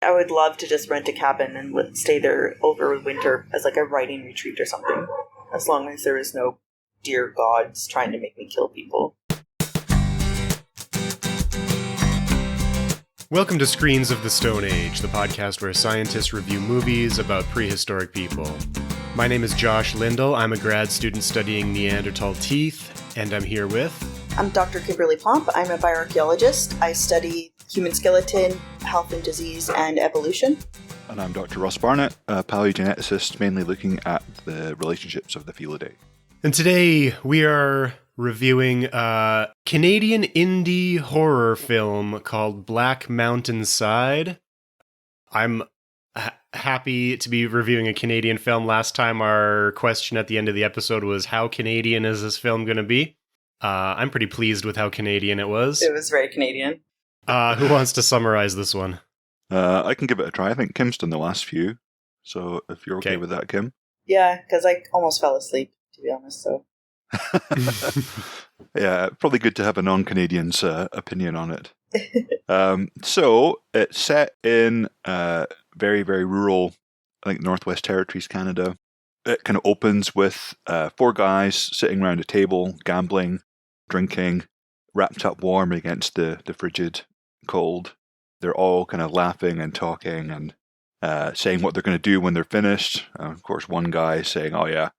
I would love to just rent a cabin and stay there over winter as like a writing retreat or something, as long as there is no dear gods trying to make me kill people. Welcome to Screens of the Stone Age, the podcast where scientists review movies about prehistoric people. My name is Josh Lindell. I'm a grad student studying Neanderthal teeth, and I'm here with... I'm Dr. Kimberly Pomp. I'm a bioarchaeologist. I study human skeleton, health and disease, and evolution. And I'm Dr. Ross Barnett, a paleogeneticist mainly looking at the relationships of the Felidae. And today we are reviewing a Canadian indie horror film called Black Mountain Side. I'm happy to be reviewing a Canadian film. Last time our question at the end of the episode was, how Canadian is this film going to be? I'm pretty pleased with how Canadian it was. It was very Canadian. Who wants to summarize this one? I can give it a try. I think Kim's done the last few. So if you're okay with that, Kim. Yeah, because I almost fell asleep, to be honest. So. Yeah, probably good to have a non-Canadian's opinion on it. So it's set in very, very rural, I think, Northwest Territories, Canada. It kind of opens with 4 guys sitting around a table, gambling, drinking, wrapped up warm against the frigid cold. They're all kind of laughing and talking and saying what they're going to do when they're finished. Of course, one guy is saying, "Oh yeah,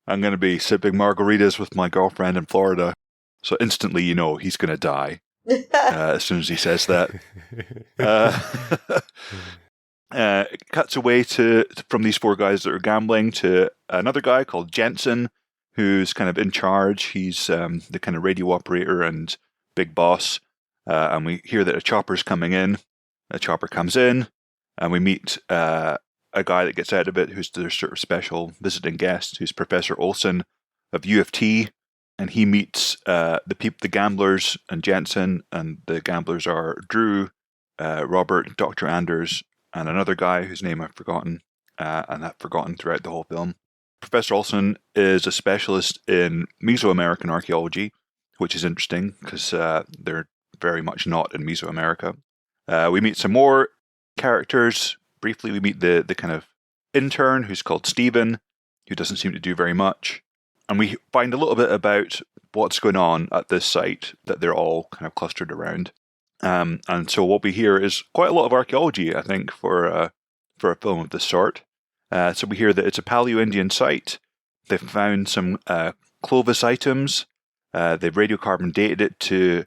I'm going to be sipping margaritas with my girlfriend in Florida." So instantly, you know, he's going to die as soon as he says that. It cuts away from these 4 guys that are gambling to another guy called Jensen, who's kind of in charge. He's the kind of radio operator and big boss. And we hear that a chopper's coming in. A chopper comes in, and we meet a guy that gets out of it, who's their sort of special visiting guest, who's Professor Olsen of U of T. And he meets the gamblers and Jensen, and the gamblers are Drew, Robert, Dr. Anders, and another guy whose name I've forgotten, and I've forgotten throughout the whole film. Professor Olsen is a specialist in Mesoamerican archaeology, which is interesting because they're very much not in Mesoamerica. We meet some more characters. Briefly, we meet the kind of intern who's called Stephen, who doesn't seem to do very much. And we find a little bit about what's going on at this site that they're all kind of clustered around. And so what we hear is quite a lot of archaeology, I think, for a film of this sort. So we hear that it's a Paleo-Indian site. They've found some Clovis items. They've radiocarbon dated it to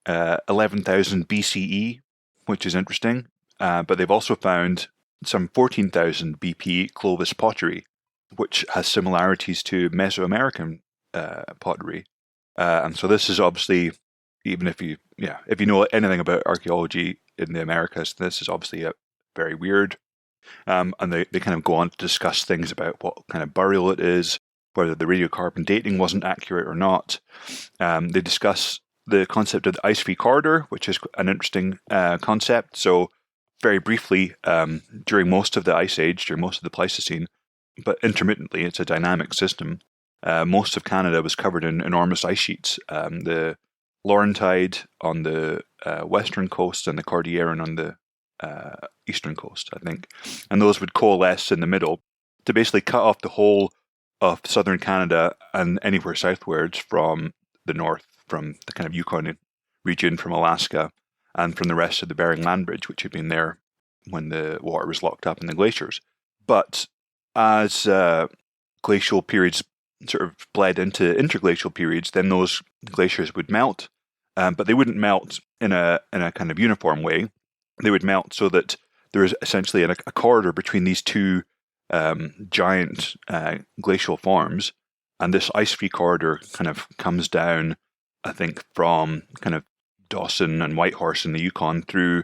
11,000 BCE, which is interesting. But they've also found some 14,000 BP Clovis pottery, which has similarities to Mesoamerican pottery. And so this is obviously, even if you know anything about archaeology in the Americas, this is obviously very weird. And they kind of go on to discuss things about what kind of burial it is, whether the radiocarbon dating wasn't accurate or not. They discuss the concept of the ice-free corridor, which is an interesting concept. So very briefly, during most of the Ice Age, during most of the Pleistocene, but intermittently, it's a dynamic system. Most of Canada was covered in enormous ice sheets. The Laurentide on the western coast and the Cordilleran on the eastern coast, I think. And those would coalesce in the middle to basically cut off the whole of southern Canada and anywhere southwards from the north, from the kind of Yukon region, from Alaska, and from the rest of the Bering Land Bridge, which had been there when the water was locked up in the glaciers. But as glacial periods sort of bled into interglacial periods, then those glaciers would melt, but they wouldn't melt in a kind of uniform way. They would melt so that there is essentially a corridor between these two giant glacial forms, and this ice-free corridor kind of comes down, I think, from kind of Dawson and Whitehorse in the Yukon through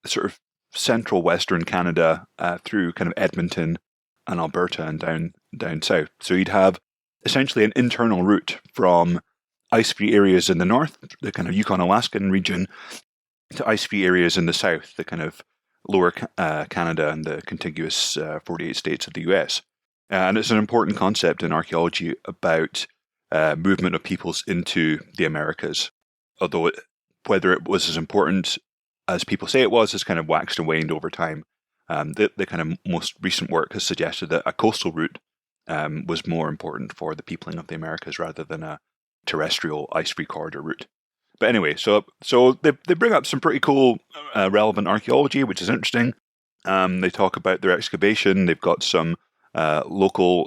sort of central western Canada, through kind of Edmonton and Alberta and down south. So you'd have essentially an internal route from ice-free areas in the north, the kind of Yukon-Alaskan region, to ice-free areas in the south, the kind of lower Canada and the contiguous 48 states of the US. And it's an important concept in archaeology about movement of peoples into the Americas, although whether it was as important as people say it was has kind of waxed and waned over time. The kind of most recent work has suggested that a coastal route was more important for the peopling of the Americas rather than a terrestrial ice-free corridor route. But anyway, so they bring up some pretty cool, relevant archaeology, which is interesting. They talk about their excavation. They've got some local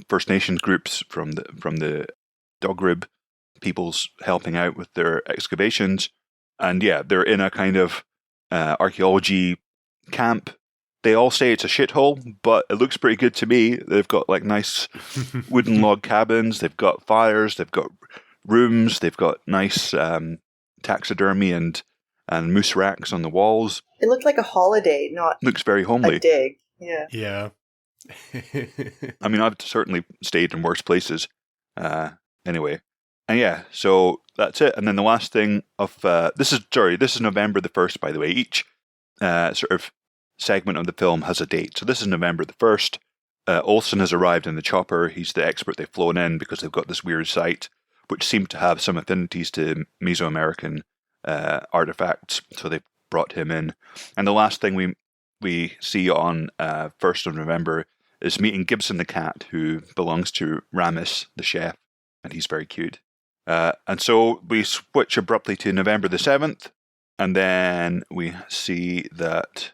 First Nations groups from the Dogrib peoples helping out with their excavations. And yeah, they're in a kind of archaeology camp. They all say it's a shithole, but it looks pretty good to me. They've got like nice wooden log cabins. They've got fires. They've got rooms. They've got nice taxidermy and moose racks on the walls. It looked like a holiday, not looks very homely. a dig. Yeah. Yeah. I mean, I've certainly stayed in worse places. Anyway, and yeah, so that's it. And then the last thing of this is November the 1st, by the way. Each sort of segment of the film has a date. So this is November the 1st. Olsen has arrived in the chopper. He's the expert they've flown in because they've got this weird site, which seemed to have some affinities to Mesoamerican artifacts. So they brought him in. And the last thing we see on 1st of November is meeting Gibson the cat, who belongs to Ramis, the chef, and he's very cute. And so we switch abruptly to November the 7th, and then we see that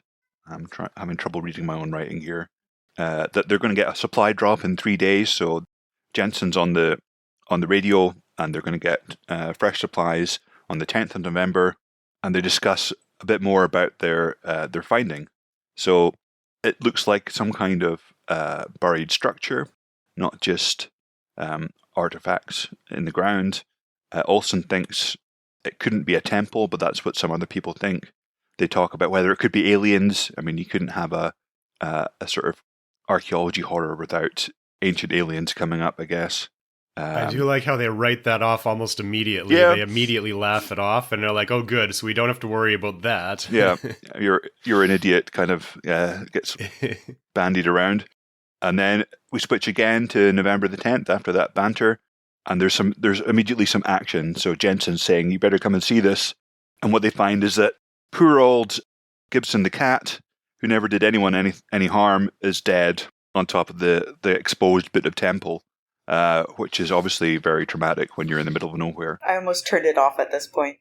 I'm having trouble reading my own writing here. That they're going to get a supply drop in 3 days. So Jensen's on the radio, and they're going to get fresh supplies on the 10th of November, and they discuss a bit more about their finding. So it looks like some kind of buried structure, not just artifacts in the ground. Olsen thinks it couldn't be a temple, but that's what some other people think. They talk about whether it could be aliens. I mean, you couldn't have a sort of archaeology horror without ancient aliens coming up, I guess. I do like how they write that off almost immediately. Yeah. They immediately laugh it off, and they're like, "Oh, good, so we don't have to worry about that." Yeah, you're an idiot kind of gets bandied around. And then we switch again to November the 10th after that banter, and there's immediately some action. So Jensen's saying, "You better come and see this." And what they find is that poor old Gibson the cat, who never did anyone any harm, is dead on top of the exposed bit of temple. Which is obviously very traumatic when you're in the middle of nowhere. I almost turned it off at this point.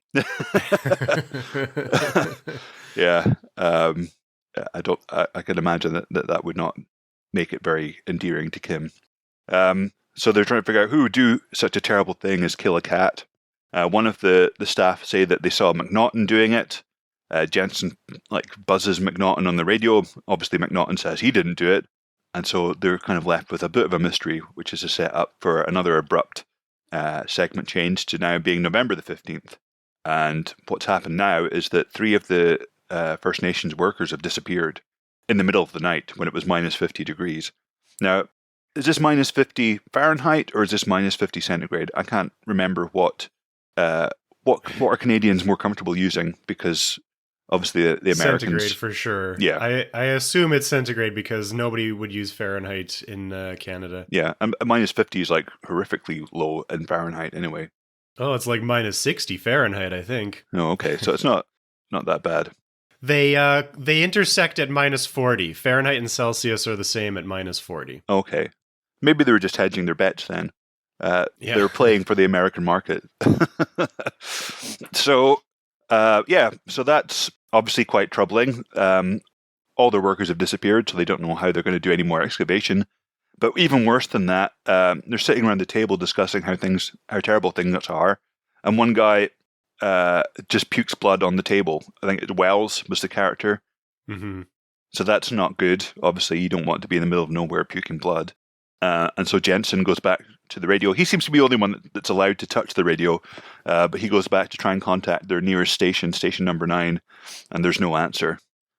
Yeah, I can imagine that would not make it very endearing to Kim. So they're trying to figure out who would do such a terrible thing as kill a cat. One of the staff say that they saw McNaughton doing it. Jensen buzzes McNaughton on the radio. Obviously, McNaughton says he didn't do it. And so they're kind of left with a bit of a mystery, which is a setup for another abrupt segment change to now being November the 15th. And what's happened now is that 3 of the First Nations workers have disappeared in the middle of the night when it was minus 50 degrees. Now, is this minus 50 Fahrenheit or is this minus 50 centigrade? I can't remember what are Canadians more comfortable using, because obviously the Americans... Centigrade for sure. Yeah. I assume it's centigrade because nobody would use Fahrenheit in Canada. Yeah, and minus 50 is horrifically low in Fahrenheit anyway. Oh, it's like minus 60 Fahrenheit, I think. Oh, okay, so it's not that bad. They intersect at minus 40. Fahrenheit and Celsius are the same at minus 40. Okay. Maybe they were just hedging their bets then. Yeah. They were playing for the American market. So that's obviously quite troubling. All their workers have disappeared, so they don't know how they're going to do any more excavation. But even worse than that, they're sitting around the table discussing how terrible things are. And one guy just pukes blood on the table. I think Wells was the character. Mm-hmm. So that's not good. Obviously, you don't want to be in the middle of nowhere puking blood. And so Jensen goes back to the radio. He seems to be the only one that's allowed to touch the radio, but he goes back to try and contact their nearest station number 9, and there's no answer.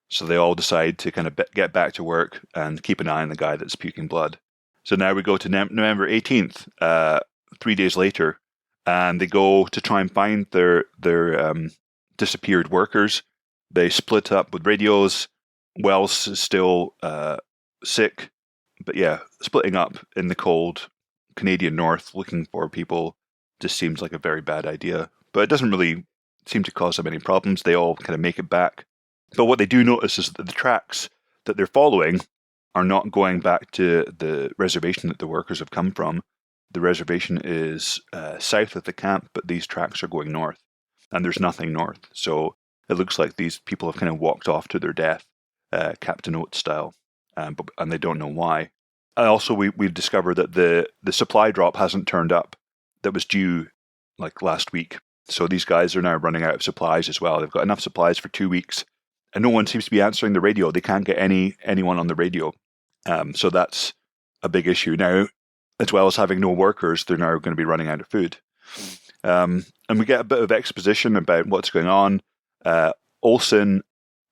So they all decide to kind of get back to work and keep an eye on the guy that's puking blood. So now we go to November 18th, 3 days later, and they go to try and find their disappeared workers. They split up with radios. Wells is still sick. But yeah, splitting up in the cold Canadian North looking for people just seems like a very bad idea. But it doesn't really seem to cause them any problems. They all kind of make it back. But what they do notice is that the tracks that they're following are not going back to the reservation that the workers have come from. The reservation is south of the camp, but these tracks are going north, and there's nothing north. So it looks like these people have kind of walked off to their death, Captain Oates style, and they don't know why. Also, we've discovered that the supply drop hasn't turned up that was due like last week. So these guys are now running out of supplies as well. They've got enough supplies for 2 weeks, and no one seems to be answering the radio. They can't get anyone on the radio. So that's a big issue. Now, as well as having no workers, they're now going to be running out of food. And we get a bit of exposition about what's going on. Olsen,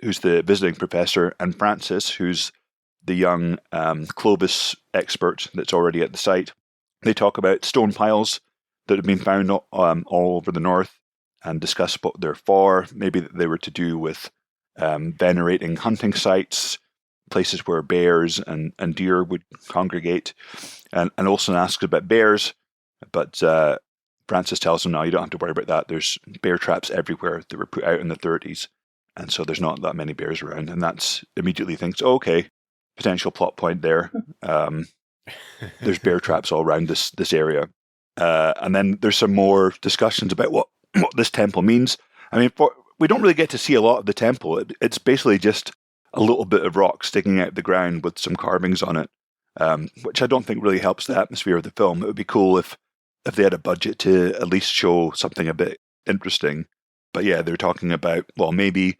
who's the visiting professor, and Francis, who's the young Clovis expert that's already at the site. They talk about stone piles that have been found all over the north and discuss what they're for. Maybe that they were to do with venerating hunting sites, places where bears and deer would congregate. And Olsen asks about bears, but Francis tells him, no, you don't have to worry about that. There's bear traps everywhere that were put out in the 30s, and so there's not that many bears around. And that's immediately thinks, okay, potential plot point there. There's bear traps all around this area. And then there's some more discussions about what this temple means. I mean, we don't really get to see a lot of the temple. It's basically just a little bit of rock sticking out of the ground with some carvings on it, which I don't think really helps the atmosphere of the film. It would be cool if they had a budget to at least show something a bit interesting. But yeah, they're talking about, well, maybe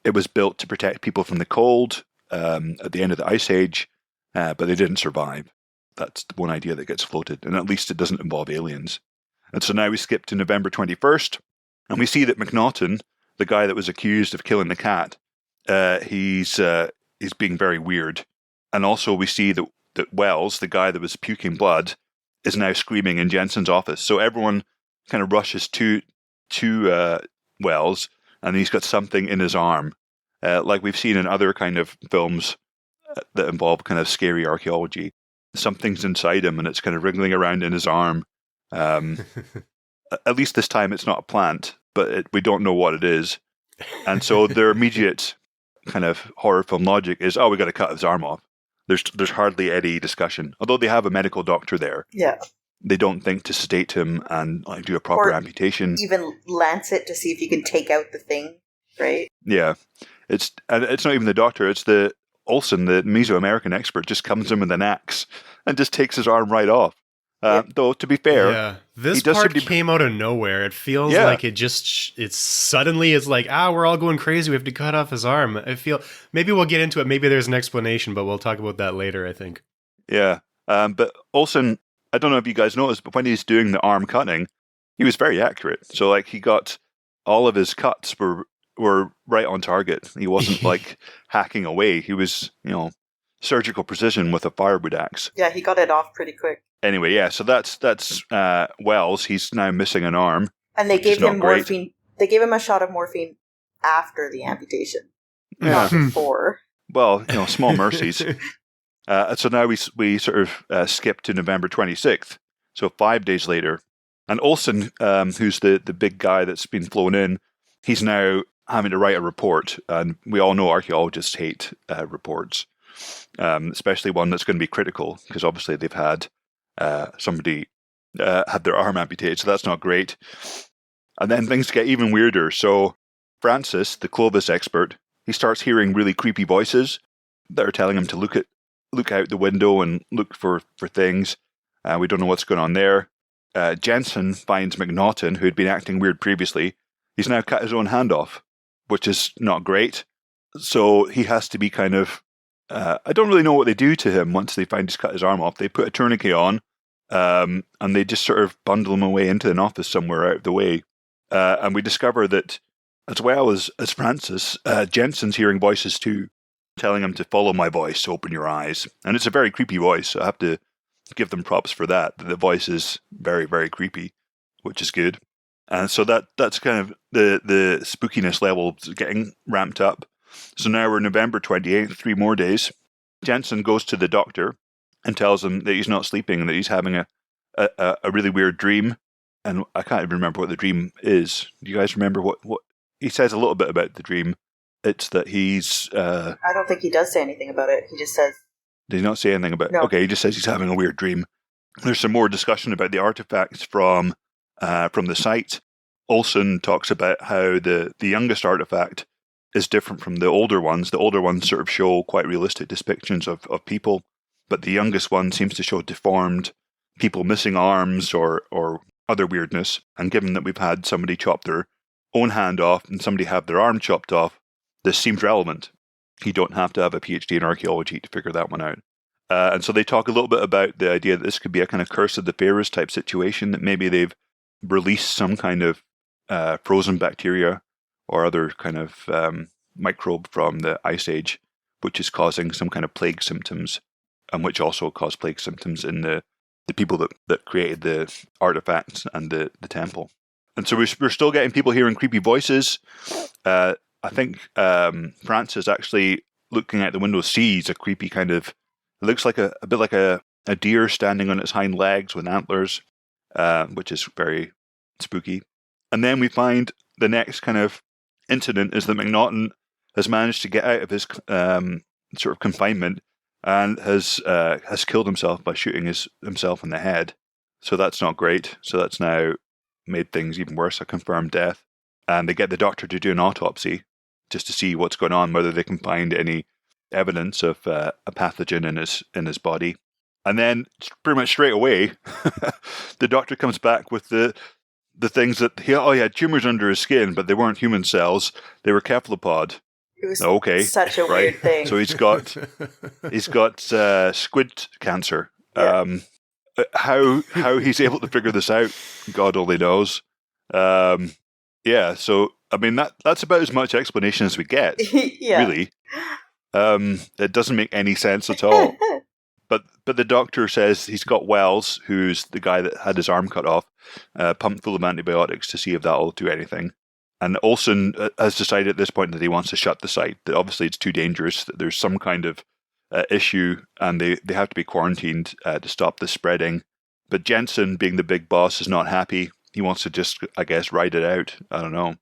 it was built to protect people from the cold at the end of the Ice Age, but they didn't survive. That's the one idea that gets floated, and at least it doesn't involve aliens. And so now we skip to November 21st, and we see that McNaughton, the guy that was accused of killing the cat, he's being very weird. And also we see that Wells, the guy that was puking blood, is now screaming in Jensen's office. So everyone kind of rushes to Wells, and he's got something in his arm, like we've seen in other kind of films that involve kind of scary archaeology. Something's inside him, and it's kind of wriggling around in his arm. At least this time it's not a plant, but we don't know what it is. And so their immediate kind of horror film logic is, we got to cut his arm off. There's hardly any discussion. Although they have a medical doctor there. Yeah. They don't think to sedate him and do a proper amputation. Even lance it to see if you can take out the thing, right? Yeah. It's not even the doctor, it's the Olsen, the Mesoamerican expert, just comes in with an axe and just takes his arm right off. Though, to be fair, this part came out of nowhere. It feels like it's suddenly it's like, we're all going crazy. We have to cut off his arm. I feel maybe we'll get into it. Maybe there's an explanation, but we'll talk about that later, I think. Yeah. But Olsen, I don't know if you guys noticed, but when he's doing the arm cutting, he was very accurate. So he got all of his cuts were right on target. He wasn't hacking away. He was, surgical precision with a firewood axe. Yeah, he got it off pretty quick. Anyway, yeah, so that's Wells. He's now missing an arm. And they gave him morphine. They gave him a shot of morphine after the amputation, not before. Well, small mercies. So now we sort of skip to November 26th, so 5 days later. And Olsen, who's the big guy that's been flown in, he's now having to write a report. And we all know archaeologists hate reports, especially one that's going to be critical, because obviously they've had somebody had their arm amputated, so that's not great. And then things get even weirder. So Francis, the Clovis expert, he starts hearing really creepy voices that are telling him to look out the window and look for things. We don't know what's going on there. Jensen finds McNaughton, who had been acting weird previously. He's now cut his own hand off, which is not great. So he has to be kind of... I don't really know what they do to him once they find he's cut his arm off. They put a tourniquet on, and they just sort of bundle him away into an office somewhere out of the way. And we discover that, as well as Francis, Jensen's hearing voices too, telling him to follow my voice, open your eyes. And it's a very creepy voice, so I have to give them props for that. The voice is very, very creepy, which is good. And so that's kind of the spookiness level getting ramped up. So now we're November 28th, 3 more days. Jensen goes to the doctor and tells him that he's not sleeping and that he's having a really weird dream. And I can't even remember what the dream is. Do you guys remember what he says a little bit about the dream? It's that he's... I don't think he does say anything about it. He just says... Did he not say anything about it? No. Okay, he just says he's having a weird dream. There's some more discussion about the artifacts from the site. Olsen talks about how the youngest artifact is different from the older ones. The older ones sort of show quite realistic depictions of people, but the youngest one seems to show deformed people missing arms or other weirdness. And given that we've had somebody chop their own hand off and somebody have their arm chopped off, this seems relevant. You don't have to have a PhD in archaeology to figure that one out. And so they talk a little bit about the idea that this could be a kind of curse of the pharaohs type situation, that maybe they've released some kind of frozen bacteria or other kind of microbe from the Ice Age, which is causing some kind of plague symptoms, and which also caused plague symptoms in the people that created the artifacts and the temple. And so we're still getting people hearing creepy voices. I think Francis actually, looking out the window, sees a creepy kind of... It looks like a bit like a deer standing on its hind legs with antlers, which is very spooky. And then we find the next kind of incident is that McNaughton has managed to get out of his sort of confinement and has killed himself by shooting himself in the head. So that's not great. So that's now made things even worse, a confirmed death. And they get the doctor to do an autopsy just to see what's going on, whether they can find any evidence of a pathogen in his body. And then pretty much straight away, the doctor comes back with the things that he had tumors under his skin, but they weren't human cells; they were cephalopod. It was such a weird thing. So he's got squid cancer. Yeah. How he's able to figure this out, God only knows. Yeah. So I mean that's about as much explanation as we get. Yeah. Really. It doesn't make any sense at all. But the doctor says he's got Wells, who's the guy that had his arm cut off, pumped full of antibiotics to see if that'll do anything. And Olsen has decided at this point that he wants to shut the site, that obviously it's too dangerous, that there's some kind of issue, and they have to be quarantined to stop the spreading. But Jensen, being the big boss, is not happy. He wants to just, I guess, ride it out. I don't know.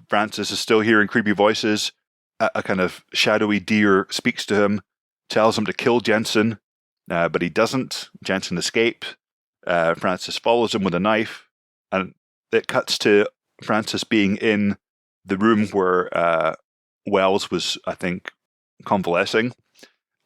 Francis is still hearing creepy voices. A kind of shadowy deer speaks to him, tells him to kill Jensen, but he doesn't. Jensen escapes. Francis follows him with a knife, and it cuts to Francis being in the room where Wells was, I think, convalescing.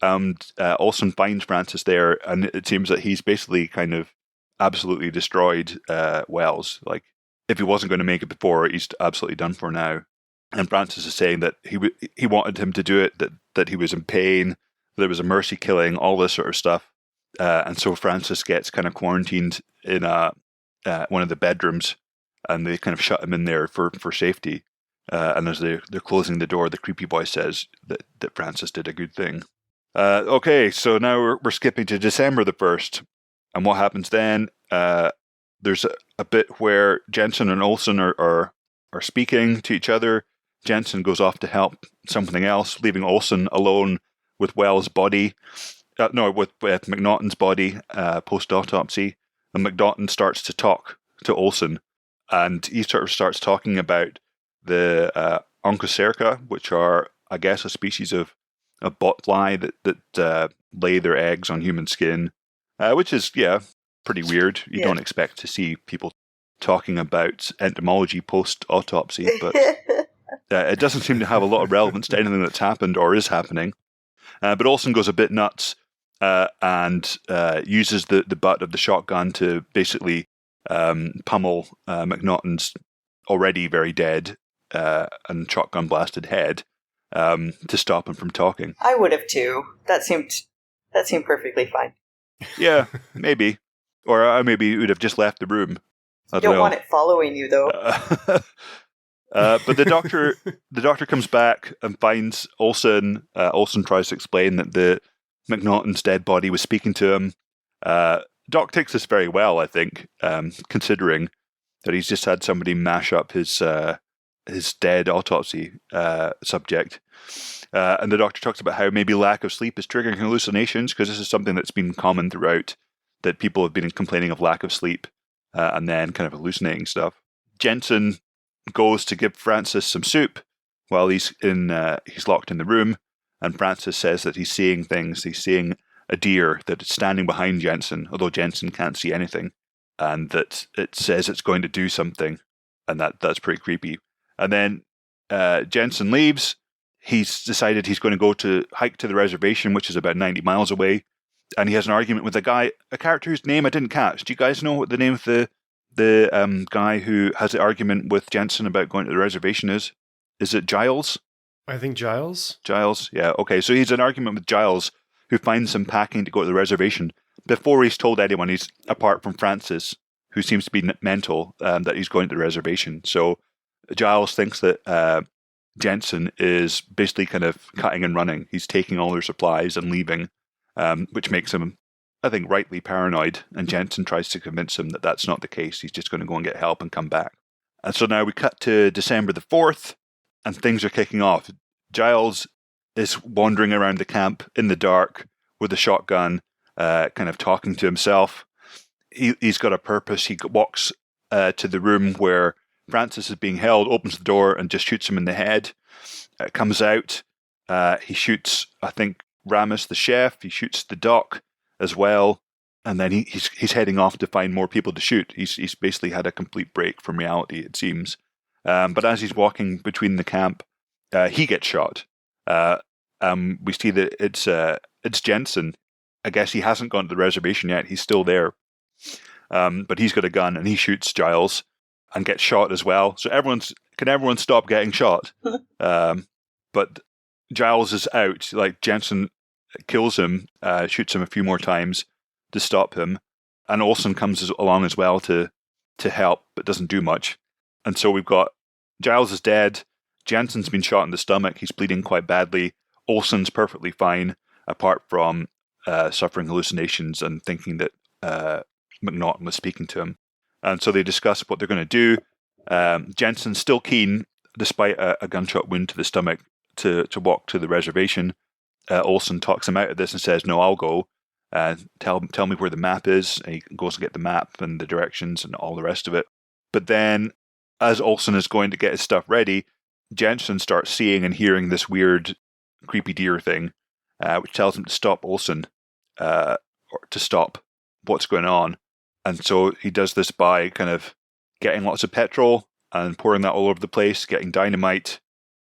And Olsen finds Francis there, and it seems that he's basically kind of absolutely destroyed Wells. Like, if he wasn't going to make it before, he's absolutely done for now. And Francis is saying that he wanted him to do it, that he was in pain, there was a mercy killing, all this sort of stuff. And so Francis gets kind of quarantined in one of the bedrooms, and they kind of shut him in there for safety. And as they're closing the door, the creepy voice says that Francis did a good thing. Okay, so now we're skipping to December the 1st. And what happens then? There's a bit where Jensen and Olsen are speaking to each other. Jensen goes off to help something else, leaving Olsen alone with Wells' body. With McNaughton's body post-autopsy. And McNaughton starts to talk to Olsen. And he sort of starts talking about the onchocerca, which are, I guess, a species of botfly that lay their eggs on human skin, which is, pretty weird. You don't expect to see people talking about entomology post-autopsy, but it doesn't seem to have a lot of relevance to anything that's happened or is happening. But Olsen goes a bit nuts and uses the butt of the shotgun to basically pummel McNaughton's already very dead and shotgun blasted head to stop him from talking. I would have too. That seemed perfectly fine. Yeah, maybe. Or maybe you would have just left the room. You don't want it following you, though. But the doctor comes back and finds Olsen. Olsen tries to explain that the McNaughton's dead body was speaking to him. Doc takes this very well, I think, considering that he's just had somebody mash up his dead autopsy subject. And the doctor talks about how maybe lack of sleep is triggering hallucinations, because this is something that's been common throughout, that people have been complaining of lack of sleep and then kind of hallucinating stuff. Jensen goes to give Francis some soup, while he's locked in the room, and Francis says that he's seeing things. He's seeing a deer that is standing behind Jensen, although Jensen can't see anything, and that it says it's going to do something, and that's pretty creepy. And then Jensen leaves. He's decided he's going to go to hike to the reservation, which is about 90 miles away, and he has an argument with a character whose name I didn't catch. Do you guys know what the name of the guy who has the argument with Jensen about going to the reservation is? Is it Giles? I think Giles. Giles, yeah. Okay, so he's an argument with Giles, who finds him packing to go to the reservation before he's told anyone, he's apart from Francis, who seems to be mental, that he's going to the reservation. So Giles thinks that Jensen is basically kind of cutting and running. He's taking all their supplies and leaving, which makes him, I think, rightly paranoid. And Jensen tries to convince him that that's not the case. He's just going to go and get help and come back. And so now we cut to December the 4th, and things are kicking off. Giles is wandering around the camp in the dark with a shotgun, kind of talking to himself. He's got a purpose. He walks to the room where Francis is being held, opens the door, and just shoots him in the head. Comes out. He shoots, I think, Ramus the chef. He shoots the doc as well. And then he's heading off to find more people to shoot. He's basically had a complete break from reality, it seems. But as he's walking between the camp, he gets shot. We see that it's Jensen. I guess he hasn't gone to the reservation yet. He's still there. But he's got a gun, and he shoots Giles and gets shot as well. So can everyone stop getting shot? But Giles is out. Like, Jensen kills him, shoots him a few more times to stop him. And Olsen comes along as well to help, but doesn't do much. And so we've got Giles is dead. Jensen's been shot in the stomach. He's bleeding quite badly. Olsen's perfectly fine, apart from suffering hallucinations and thinking that McNaughton was speaking to him. And so they discuss what they're going to do. Jensen's still keen, despite a gunshot wound to the stomach, to walk to the reservation. Olsen talks him out of this and says, "No, I'll go. Tell me where the map is." And he goes to get the map and the directions and all the rest of it. But then, as Olsen is going to get his stuff ready, Jensen starts seeing and hearing this weird, creepy deer thing, which tells him to stop Olsen, or to stop what's going on. And so he does this by kind of getting lots of petrol and pouring that all over the place, getting dynamite.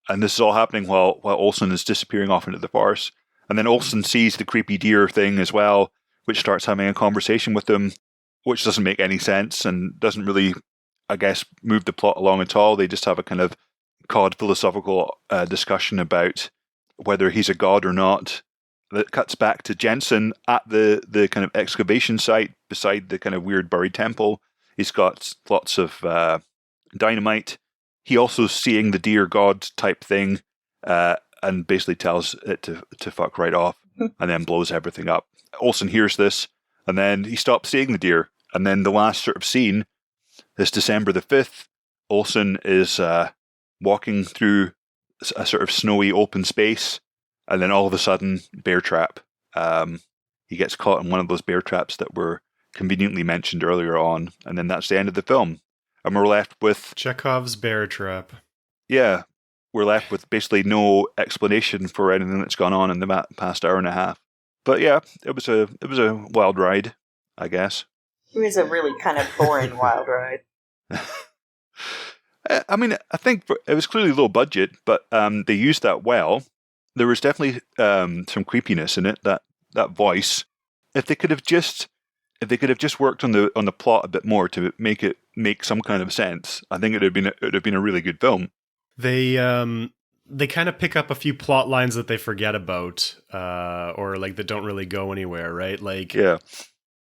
And this is all happening while Olsen is disappearing off into the forest. And then Olsen sees the creepy deer thing as well, which starts having a conversation with him, which doesn't make any sense and doesn't really, I guess, move the plot along at all. They just have a kind of cod philosophical discussion about whether he's a god or not. That cuts back to Jensen at the kind of excavation site beside the kind of weird buried temple. He's got lots of dynamite. He also seeing the deer god type thing, and basically tells it to fuck right off, and then blows everything up. Olsen hears this, and then he stops seeing the deer. And then the last sort of scene is December the 5th. Olsen is walking through a sort of snowy open space, and then all of a sudden, bear trap. He gets caught in one of those bear traps that were conveniently mentioned earlier on, and then that's the end of the film. And we're left with Chekhov's bear trap. Yeah, we're left with basically no explanation for anything that's gone on in the past hour and a half. But yeah, it was a wild ride, I guess. It was a really kind of boring wild ride. I mean, I think it was clearly low budget, but they used that well. There was definitely some creepiness in it. That voice. If they could have just worked on the plot a bit more to make some kind of sense, I think it would have been a really good film. They kind of pick up a few plot lines that they forget about, or like that don't really go anywhere, right? Like, yeah.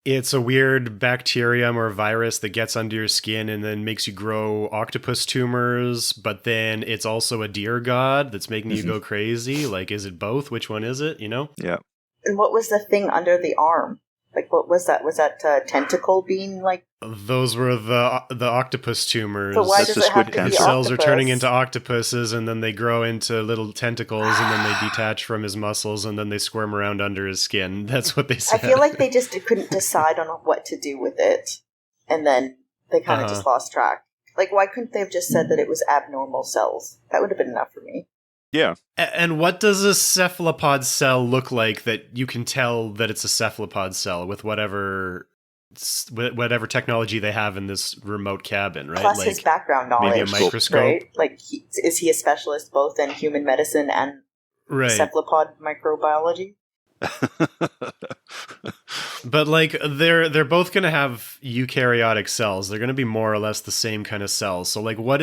It's a weird bacterium or virus that gets under your skin and then makes you grow octopus tumors, but then it's also a deer god that's making you go crazy. Like, is it both? Which one is it, you know? Yeah. And what was the thing under the arm? Like, what was that? Was that tentacle being, like... Those were the octopus tumors. But why does it have to be His cells octopus? are turning into octopuses, and then they grow into little tentacles, and then they detach from his muscles, and then they squirm around under his skin. That's what they said. I feel like they just couldn't decide on what to do with it. And then they kind of just lost track. Like, why couldn't they have just said that it was abnormal cells? That would have been enough for me. Yeah. And what does a cephalopod cell look like that you can tell that it's a cephalopod cell with whatever technology they have in this remote cabin, right? Plus like, his background knowledge, maybe a microscope, right? Like, is he a specialist both in human medicine and cephalopod microbiology? But like they're both going to have eukaryotic cells. They're going to be more or less the same kind of cells. So like what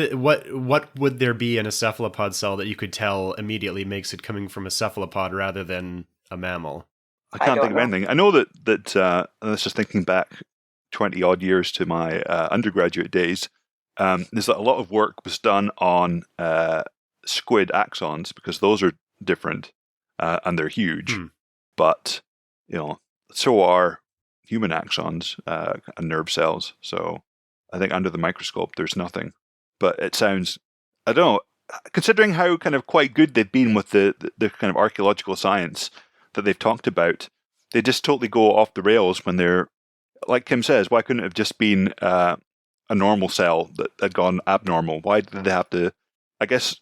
would there be in a cephalopod cell that you could tell immediately makes it coming from a cephalopod rather than a mammal? I can't think of anything. I know that I was just thinking back 20 odd years to my undergraduate days. There's a lot of work was done on squid axons because those are different and they're huge. But so are human axons and nerve cells. So I think under the microscope there's nothing. But it sounds, I don't know, considering how kind of quite good they've been with the kind of archaeological science that they've talked about, they just totally go off the rails when they're, like Kim says, why couldn't it have just been a normal cell that had gone abnormal? Why did they have to, I guess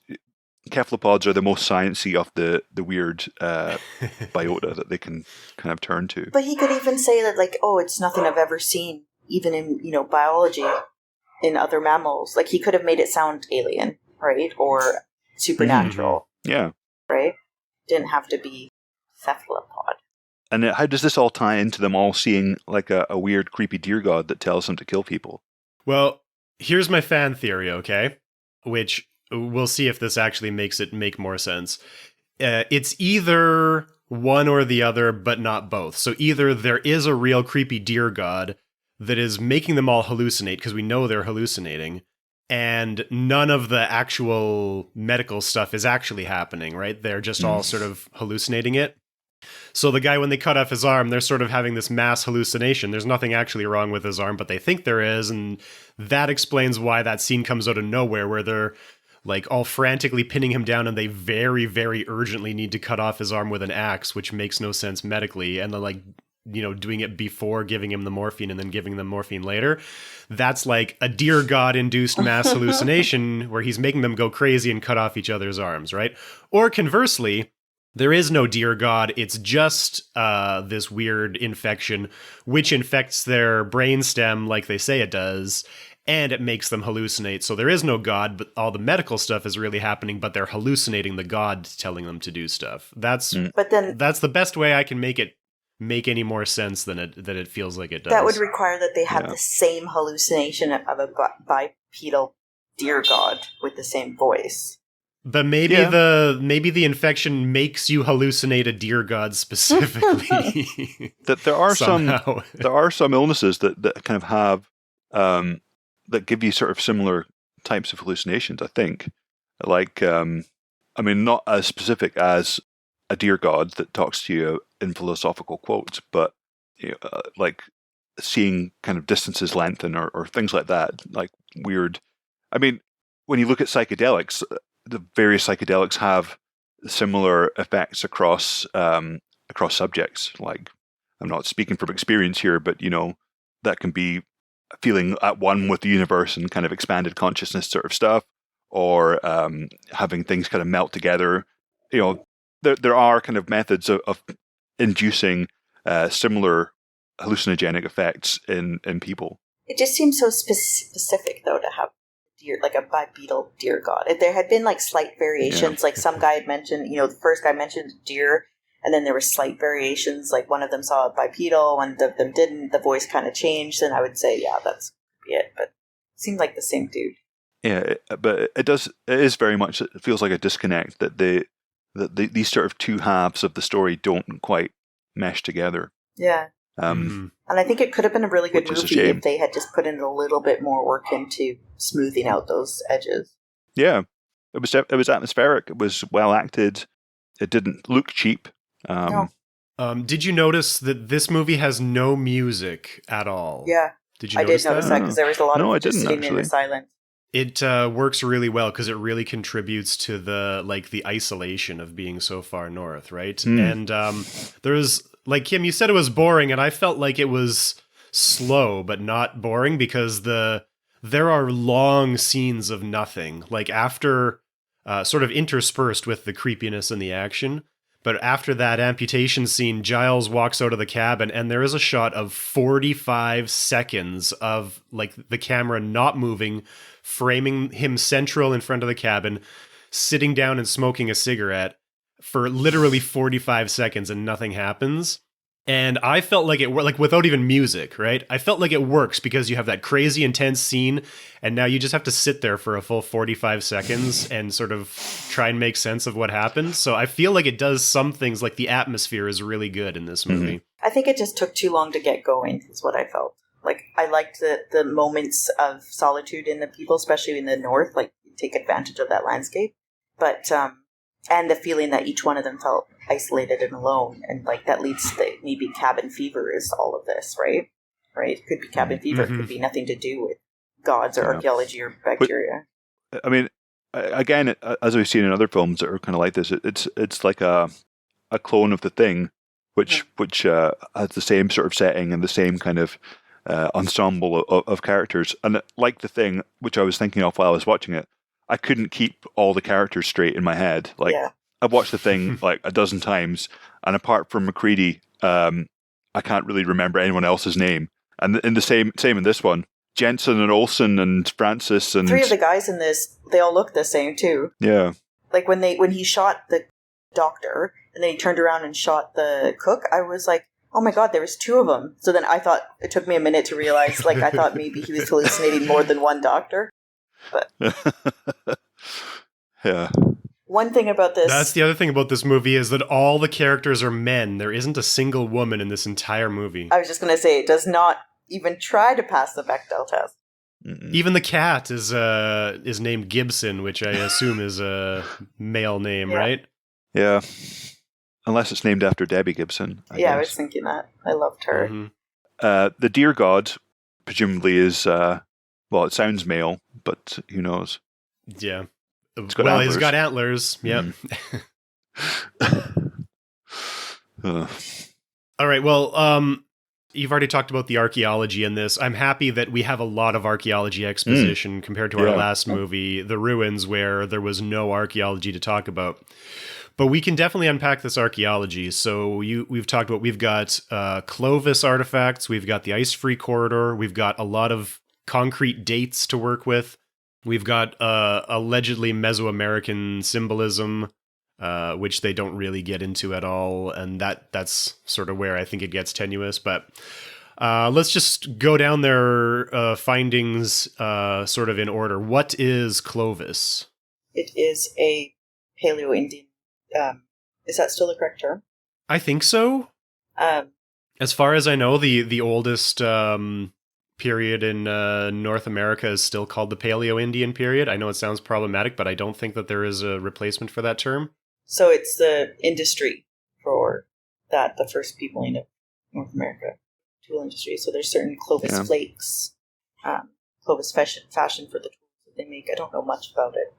cephalopods are the most sciencey of the weird biota that they can kind of turn to. But he could even say that, like, oh, it's nothing I've ever seen, even in, biology, in other mammals. Like, he could have made it sound alien, right? Or supernatural. Yeah. Right? Didn't have to be cephalopod. And how does this all tie into them all seeing like a weird, creepy deer god that tells them to kill people? Well, here's my fan theory, okay? Which we'll see if this actually makes it make more sense. It's either one or the other, but not both. So either there is a real creepy deer god that is making them all hallucinate, because we know they're hallucinating, and none of the actual medical stuff is actually happening, right? They're just all sort of hallucinating it. So the guy, when they cut off his arm, they're sort of having this mass hallucination. There's nothing actually wrong with his arm, but they think there is, and that explains why that scene comes out of nowhere, where they're like all frantically pinning him down, and they very, very urgently need to cut off his arm with an axe, which makes no sense medically, and they're like, doing it before giving him the morphine and then giving them morphine later. That's like a deer god-induced mass hallucination where he's making them go crazy and cut off each other's arms, right? Or conversely, there is no deer god. It's just this weird infection, which infects their brainstem like they say it does, and it makes them hallucinate. So there is no god, but all the medical stuff is really happening, but they're hallucinating the god telling them to do stuff. That's the best way I can make it make any more sense than it feels like it does. That would require that they have the same hallucination of a bipedal deer god with the same voice. But maybe the infection makes you hallucinate a deer god specifically. That there are some illnesses that kind of have that give you sort of similar types of hallucinations, I think. Like not as specific as a deer god that talks to you in philosophical quotes, but like seeing kind of distances lengthen or things like that, like weird. I mean, when you look at psychedelics, the various psychedelics have similar effects across subjects. Like, I'm not speaking from experience here, but that can be feeling at one with the universe and kind of expanded consciousness sort of stuff, or having things kind of melt together. There are kind of methods of inducing similar hallucinogenic effects in people. It just seems so specific, though, to have deer, like a bipedal deer god. If there had been like slight variations, like some guy had mentioned, the first guy mentioned deer, and then there were slight variations, like one of them saw a bipedal, one of them didn't, the voice kind of changed, then I would say, yeah, that's it. But it seemed like the same dude. Yeah, but it is very much, it feels like a disconnect that these sort of two halves of the story don't quite mesh together. Yeah. And I think it could have been a really good movie if they had just put in a little bit more work into smoothing out those edges. Yeah. It was atmospheric. It was well acted. It didn't look cheap. No. Did you notice that this movie has no music at all? Yeah. Did you notice that? I did notice that because there was a lot of just sitting actually. in the silence. It works really well because it really contributes to the isolation of being so far north, right? And there's, like Kim, you said it was boring, and I felt like it was slow but not boring because the there are long scenes of nothing, like after sort of interspersed with the creepiness and the action. But after that amputation scene, Giles walks out of the cabin and there is a shot of 45 seconds of like the camera not moving, framing him central in front of the cabin, sitting down and smoking a cigarette for literally 45 seconds and nothing happens. And I felt like it worked, like without even music, right? I felt like it works because you have that crazy intense scene, and now you just have to sit there for a full 45 seconds and sort of try and make sense of what happened. So I feel like it does some things, like the atmosphere is really good in this movie. Mm-hmm. I think it just took too long to get going, is what I felt. Like, I liked the moments of solitude in the people, especially in the north, like, take advantage of that landscape. But, and the feeling that each one of them felt isolated and alone, and like that leads to maybe cabin fever is all of this, right? It could be cabin fever. It could be nothing to do with gods or archaeology or bacteria. But, I mean, again, as we've seen in other films that are kind of like this, it's like a clone of The Thing, which has the same sort of setting and the same kind of ensemble of characters. And like The Thing, which I was thinking of while I was watching it, I couldn't keep all the characters straight in my head. Like, I've watched The Thing like a dozen times, and apart from McCready, I can't really remember anyone else's name. And in the same in this one, Jensen and Olsen and Francis and 3 of the guys in this, they all look the same too. Yeah. Like when he shot the doctor and then he turned around and shot the cook, I was like, oh my god, there was 2 of them. So then I thought, it took me a minute to realize, like, I thought maybe he was hallucinating more than one doctor. But yeah. One thing about this... That's the other thing about this movie, is that all the characters are men. There isn't a single woman in this entire movie. I was just going to say, it does not even try to pass the Bechdel test. Mm-mm. Even the cat is named Gibson, which I assume is a male name, right? Yeah. Unless it's named after Debbie Gibson. I guess. I was thinking that. I loved her. Mm-hmm. The deer god, presumably, is... well, it sounds male, but who knows? Yeah. Well, antlers. He's got antlers. Yep. All right. Well, you've already talked about the archaeology in this. I'm happy that we have a lot of archaeology exposition compared to our last movie, The Ruins, where there was no archaeology to talk about. But we can definitely unpack this archaeology. So we've talked about, we've got Clovis artifacts, we've got the ice-free corridor, we've got a lot of concrete dates to work with. We've got allegedly Mesoamerican symbolism, which they don't really get into at all, and that's sort of where I think it gets tenuous. But let's just go down their findings sort of in order. What is Clovis? It is a Paleo-Indian. Is that still the correct term? I think so. As far as I know, the oldest period in North America is still called the Paleo-Indian period. I know it sounds problematic, but I don't think that there is a replacement for that term. So it's the industry for that, the first peopling of North America, tool industry. So there's certain Clovis flakes, Clovis fashion for the tools that they make. I don't know much about it,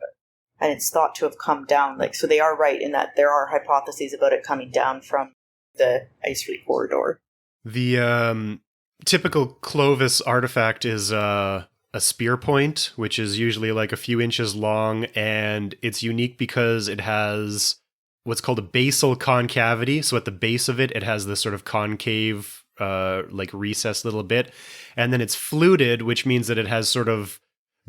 and it's thought to have come down. Like, so they are right in that there are hypotheses about it coming down from the ice-free corridor. The typical Clovis artifact is a spear point, which is usually like a few inches long, and it's unique because it has what's called a basal concavity. So at the base of it, it has this sort of concave, like recessed little bit, and then it's fluted, which means that it has sort of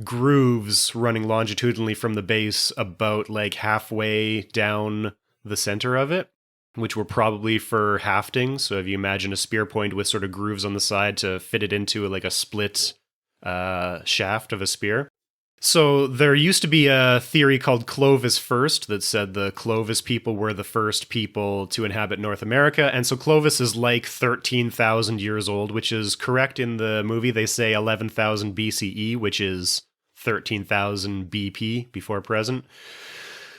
grooves running longitudinally from the base about like halfway down the center of it, which were probably for hafting. So if you imagine a spear point with sort of grooves on the side to fit it into like a split shaft of a spear. So there used to be a theory called Clovis first that said the Clovis people were the first people to inhabit North America. And so Clovis is like 13,000 years old, which is correct in the movie. They say 11,000 BCE, which is 13,000 BP, before present.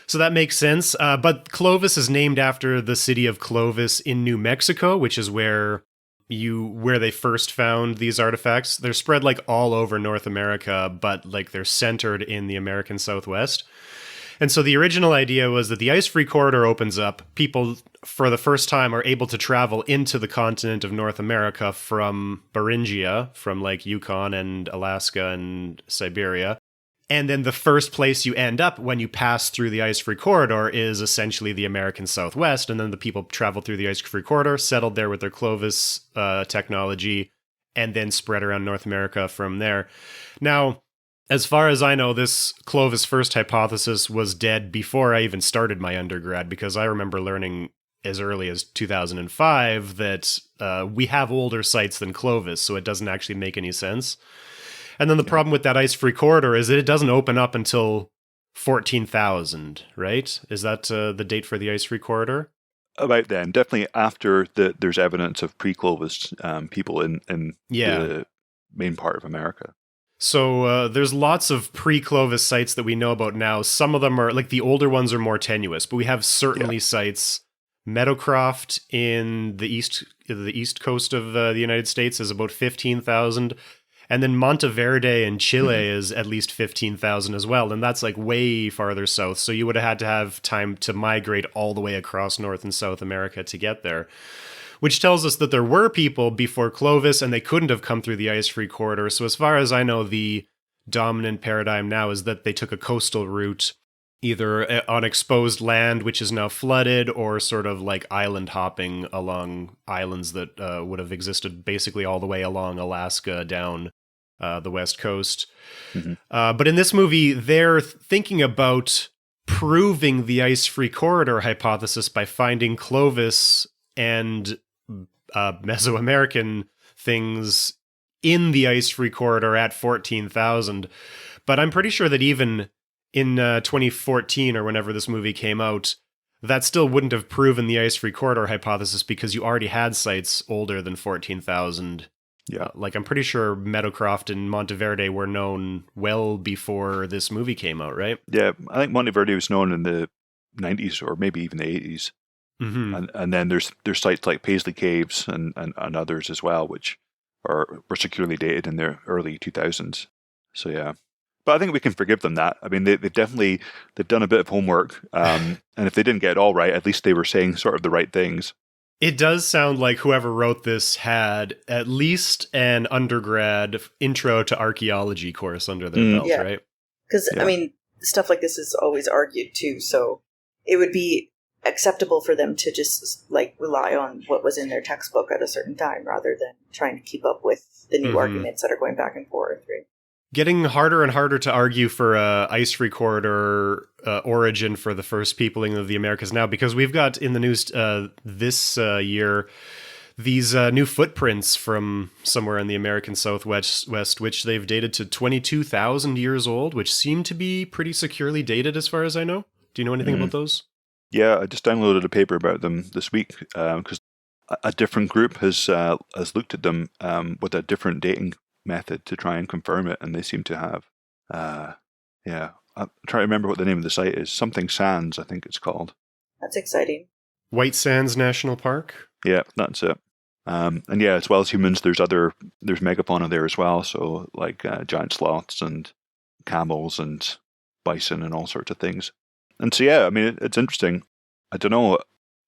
So that makes sense. But Clovis is named after the city of Clovis in New Mexico, which is where they first found these artifacts. They're spread like all over North America, but like they're centered in the American Southwest. And so the original idea was that the ice-free corridor opens up. People, for the first time, are able to travel into the continent of North America from Beringia, from like Yukon and Alaska and Siberia. And then the first place you end up when you pass through the ice-free corridor is essentially the American Southwest. And then the people traveled through the ice-free corridor, settled there with their Clovis technology, and then spread around North America from there. Now, as far as I know, this Clovis first hypothesis was dead before I even started my undergrad, because I remember learning as early as 2005 that we have older sites than Clovis, so it doesn't actually make any sense. And then the problem with that ice-free corridor is that it doesn't open up until 14,000, right? Is that the date for the ice-free corridor? About then, definitely after there's evidence of pre-Clovis people in the main part of America. So there's lots of pre-Clovis sites that we know about now. Some of them are, like the older ones are more tenuous, but we have certainly sites. Meadowcroft in the east coast of the United States is about 15,000. And then Monteverde in Chile is at least 15,000 as well. And that's like way farther south. So you would have had to have time to migrate all the way across North and South America to get there. Which tells us that there were people before Clovis and they couldn't have come through the ice-free corridor. So as far as I know, the dominant paradigm now is that they took a coastal route, either on exposed land, which is now flooded, or sort of like island hopping along islands that would have existed basically all the way along Alaska down the West Coast. Mm-hmm. But in this movie, they're thinking about proving the ice-free corridor hypothesis by finding Clovis and Mesoamerican things in the ice-free corridor at 14,000. But I'm pretty sure that even in 2014 or whenever this movie came out, that still wouldn't have proven the ice-free corridor hypothesis because you already had sites older than 14,000. Yeah. Like, I'm pretty sure Meadowcroft and Monteverde were known well before this movie came out, right? Yeah, I think Monteverde was known in the 90s or maybe even the 80s. Mm-hmm. And then there's sites like Paisley Caves and others as well, which were securely dated in the early 2000s. So yeah, but I think we can forgive them that. I mean, they've done a bit of homework, and if they didn't get it all right, at least they were saying sort of the right things. It does sound like whoever wrote this had at least an undergrad intro to archaeology course under their belt, right? Because, I mean, stuff like this is always argued too, so it would be acceptable for them to just like rely on what was in their textbook at a certain time rather than trying to keep up with the new arguments that are going back and forth, right? Getting harder and harder to argue for a ice-free corridor origin for the first peopling of the Americas now, because we've got in the news this year these new footprints from somewhere in the American Southwest, which they've dated to 22,000 years old, which seem to be pretty securely dated as far as I know. Do you know anything about those? Yeah, I just downloaded a paper about them this week because a different group has looked at them with a different dating method to try and confirm it, and they seem to have. I'm trying to remember what the name of the site is. Something Sands, I think it's called. That's exciting. White Sands National Park? Yeah, that's it. And yeah, as well as humans, there's megafauna there as well. So like giant sloths and camels and bison and all sorts of things. And so, yeah, I mean, it's interesting. I don't know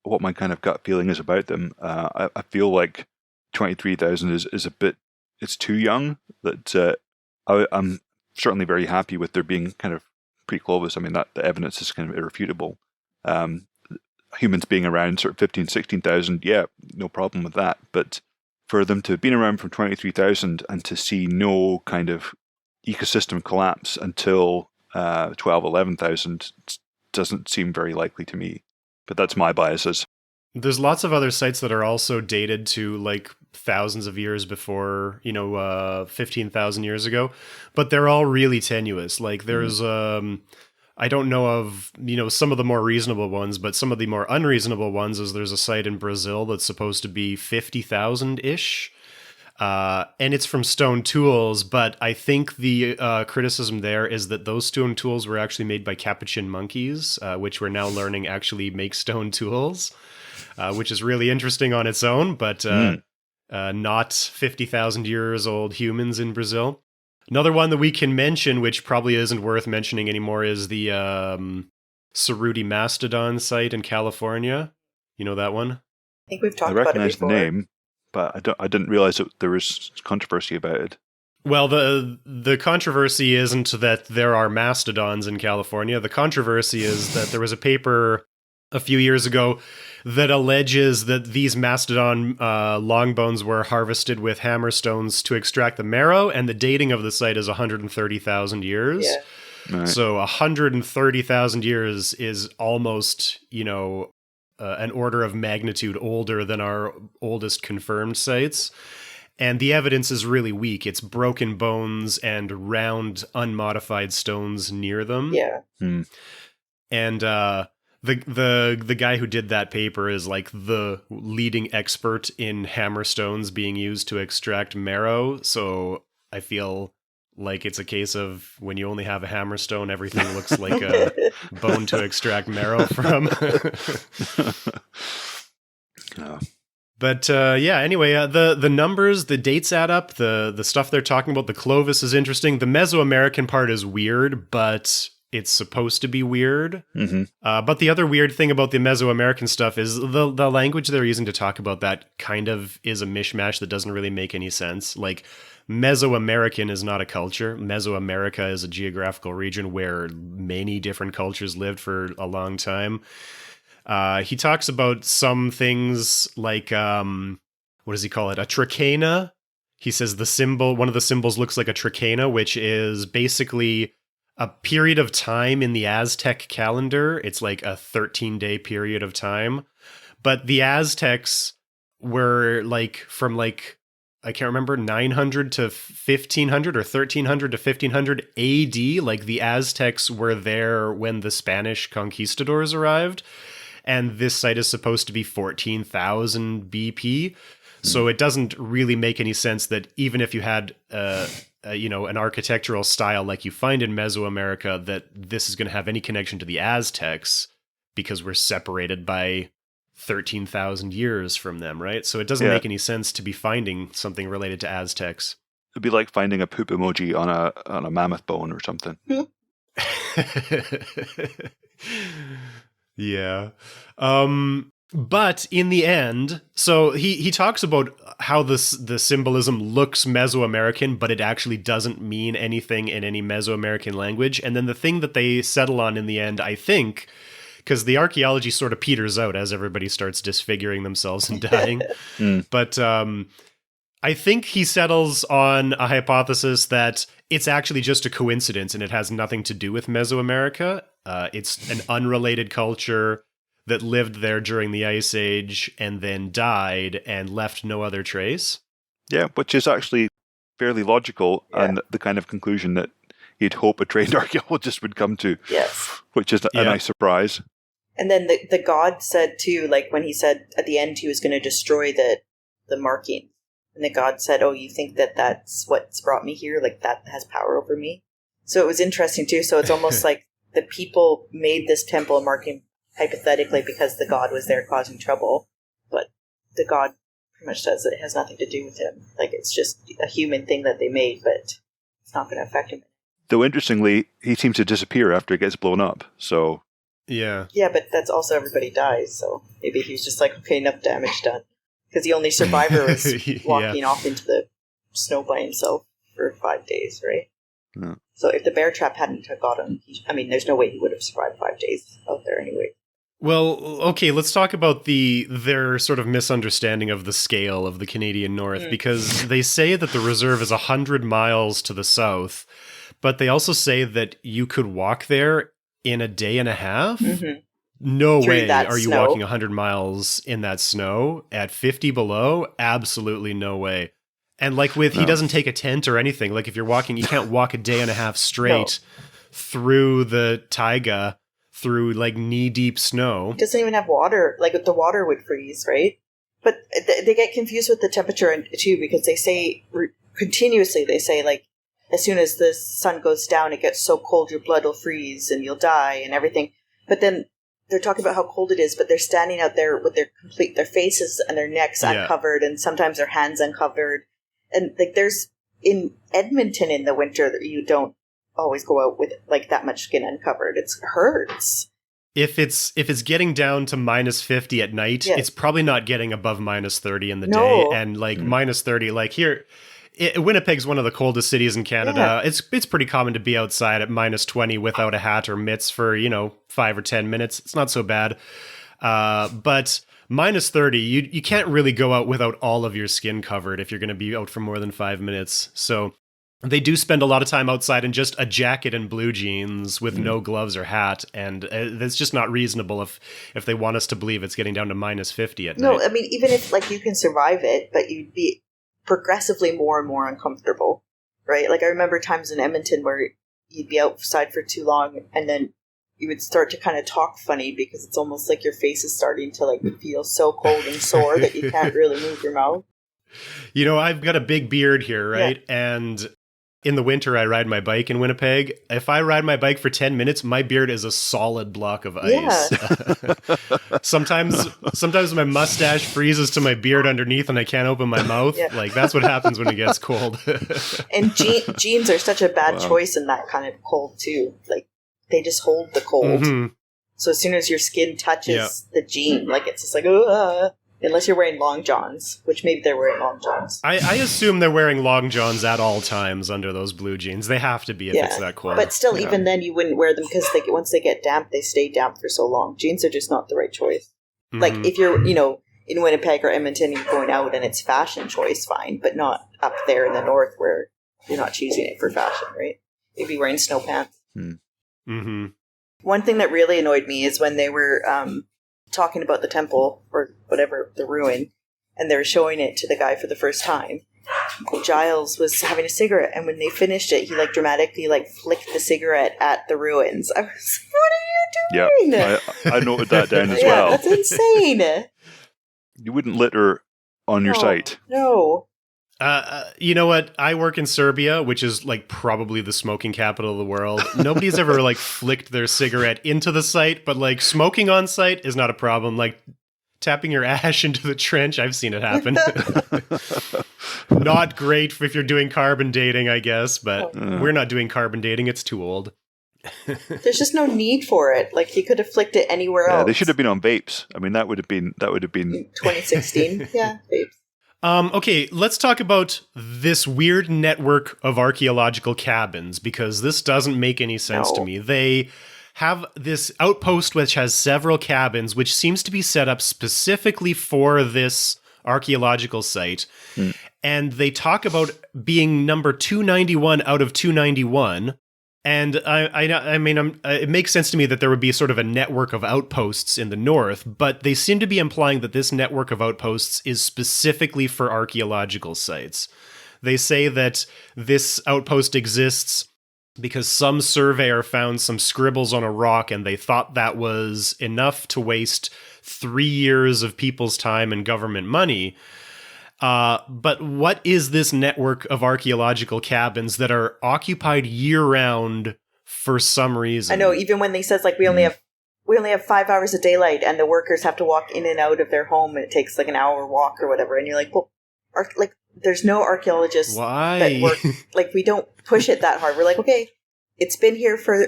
what my kind of gut feeling is about them. I feel like 23,000 is a bit, it's too young. That I'm certainly very happy with there being kind of pre-Clovis. I mean, that the evidence is kind of irrefutable. Humans being around sort of 15, 16,000, yeah, no problem with that. But for them to have been around from 23,000 and to see no kind of ecosystem collapse until 12, 11,000 doesn't seem very likely to me, but that's my biases. There's lots of other sites that are also dated to like thousands of years before, 15,000 years ago, but they're all really tenuous. Like there's, I don't know of, some of the more reasonable ones, but some of the more unreasonable ones is there's a site in Brazil that's supposed to be 50,000-ish. And it's from stone tools, but I think the criticism there is that those stone tools were actually made by capuchin monkeys, which we're now learning actually make stone tools, which is really interesting on its own, but not 50,000 years old humans in Brazil. Another one that we can mention, which probably isn't worth mentioning anymore, is the Cerruti Mastodon site in California. You know that one? I think we've talked I about it recognize the before. name, but I didn't realize that there was controversy about it. Well, the controversy isn't that there are mastodons in California. The controversy is that there was a paper a few years ago that alleges that these mastodon long bones were harvested with hammerstones to extract the marrow, and the dating of the site is 130,000 years. Yeah. Right. So 130,000 years is almost, an order of magnitude older than our oldest confirmed sites. And the evidence is really weak. It's broken bones and round, unmodified stones near them. Yeah. And the guy who did that paper is like the leading expert in hammerstones being used to extract marrow. So I feel like it's a case of when you only have a hammerstone, everything looks like a bone to extract marrow from. Yeah. But anyway, the numbers, the dates add up, the stuff they're talking about, the Clovis is interesting. The Mesoamerican part is weird, but it's supposed to be weird. Mm-hmm. But the other weird thing about the Mesoamerican stuff is the language they're using to talk about that kind of is a mishmash that doesn't really make any sense. Like, Mesoamerican is not a culture. Mesoamerica is a geographical region where many different cultures lived for a long time. He talks about some things like, what does he call it? A trichina. He says one of the symbols looks like a trichina, which is basically a period of time in the Aztec calendar. It's like a 13-day period of time. But the Aztecs were from I can't remember, 900 to 1500 or 1300 to 1500 AD. Like, the Aztecs were there when the Spanish conquistadors arrived. And this site is supposed to be 14,000 BP. So it doesn't really make any sense that even if you had, an architectural style like you find in Mesoamerica, that this is going to have any connection to the Aztecs because we're separated by 13,000 years from them, right? So it doesn't make any sense to be finding something related to Aztecs. It'd be like finding a poop emoji on a mammoth bone or something. Yeah. But in the end, so he talks about how the symbolism looks Mesoamerican, but it actually doesn't mean anything in any Mesoamerican language. And then the thing that they settle on in the end, I think, because the archaeology sort of peters out as everybody starts disfiguring themselves and dying. But I think he settles on a hypothesis that it's actually just a coincidence and it has nothing to do with Mesoamerica. It's an unrelated culture that lived there during the Ice Age and then died and left no other trace. Yeah, which is actually fairly logical and the kind of conclusion that you'd hope a trained archaeologist would come to. Yes. Which is a nice surprise. And then the god said too, like when he said at the end he was going to destroy the marking. And the god said, "Oh, you think that that's what's brought me here? Like that has power over me?" So it was interesting too. So it's almost like the people made this temple marking hypothetically because the god was there causing trouble. But the god pretty much says that it has nothing to do with him. Like it's just a human thing that they made, but it's not going to affect him. Though interestingly, he seems to disappear after it gets blown up. So yeah, but that's also everybody dies. So maybe he was just like, okay, enough damage done. Because the only survivor was walking off into the snow by himself for 5 days, right? Yeah. So if the bear trap hadn't got him, there's no way he would have survived 5 days out there anyway. Well, okay, let's talk about their sort of misunderstanding of the scale of the Canadian North, because they say that the reserve is 100 miles to the south, but they also say that you could walk there in a day and a half. Mm-hmm. No way are you walking 100 miles in that snow at 50 below. Absolutely no way. And he doesn't take a tent or anything. Like if you're walking, you can't walk a day and a half straight through the taiga, through like knee-deep snow. It doesn't even have water. Like the water would freeze, right? But they get confused with the temperature too, because they say continuously, they say like, as soon as the sun goes down, it gets so cold your blood will freeze and you'll die and everything. But then they're talking about how cold it is, but they're standing out there with their faces and their necks uncovered, and sometimes their hands uncovered. And like there's in Edmonton in the winter that you don't always go out with like that much skin uncovered. It hurts. if it's getting down to minus 50 at night, Yes. it's probably not getting above minus 30 in the No. day. And like minus 30, like here, Winnipeg's one of the coldest cities in Canada. Yeah. It's pretty common to be outside at minus 20 without a hat or mitts for, 5 or 10 minutes. It's not so bad. But minus 30, you can't really go out without all of your skin covered if you're going to be out for more than 5 minutes. So they do spend a lot of time outside in just a jacket and blue jeans with no gloves or hat, and that's just not reasonable if they want us to believe it's getting down to minus 50 at night. No, I mean, even if like you can survive it, but you'd be progressively more and more uncomfortable, right? Like I remember times in Edmonton where you'd be outside for too long, and then you would start to kind of talk funny because it's almost like your face is starting to like feel so cold and sore that you can't really move your mouth. I've got a big beard here, right? Yeah. And in the winter, I ride my bike in Winnipeg. If I ride my bike for 10 minutes, my beard is a solid block of ice. Yeah. Sometimes my mustache freezes to my beard underneath and I can't open my mouth. Yeah. Like, that's what happens when it gets cold. And jeans are such a bad choice in that kind of cold, too. Like, they just hold the cold. Mm-hmm. So as soon as your skin touches the jean, like, it's just like, unless you're wearing long johns, which maybe they're wearing long johns. I assume they're wearing long johns at all times under those blue jeans. They have to be if it's that cold. But still, even then, you wouldn't wear them because once they get damp, they stay damp for so long. Jeans are just not the right choice. Mm-hmm. Like, if you're, in Winnipeg or Edmonton, you're going out and it's fashion choice, fine. But not up there in the north where you're not choosing it for fashion, right? You'd be wearing snow pants. Mm-hmm. One thing that really annoyed me is when they were talking about the temple or whatever, the ruin, and they were showing it to the guy for the first time. Giles was having a cigarette, and when they finished it, he dramatically flicked the cigarette at the ruins. I was like, what are you doing? Yeah, I noted that down as well. That's insane. You wouldn't litter on your site. No. You know what? I work in Serbia, which is probably the smoking capital of the world. Nobody's ever flicked their cigarette into the site, but smoking on site is not a problem. Tapping your ash into the trench, I've seen it happen. Not great if you're doing carbon dating, I guess, but we're not doing carbon dating. It's too old. There's just no need for it. He could have flicked it anywhere else. Yeah, they should have been on vapes. I mean, that would have been 2016. Yeah, vapes. Okay, let's talk about this weird network of archaeological cabins, because this doesn't make any sense to me. They have this outpost which has several cabins, which seems to be set up specifically for this archaeological site. And they talk about being number 291 out of 291. And I mean, it makes sense to me that there would be sort of a network of outposts in the north, but they seem to be implying that this network of outposts is specifically for archaeological sites. They say that this outpost exists because some surveyor found some scribbles on a rock and they thought that was enough to waste 3 years of people's time and government money. But what is this network of archaeological cabins that are occupied year-round for some reason? I know, even when they says we only have 5 hours of daylight, and the workers have to walk in and out of their home, and it takes an hour walk or whatever, and you're well, there's no archaeologists that work. We don't push it that hard. We're okay, it's been here for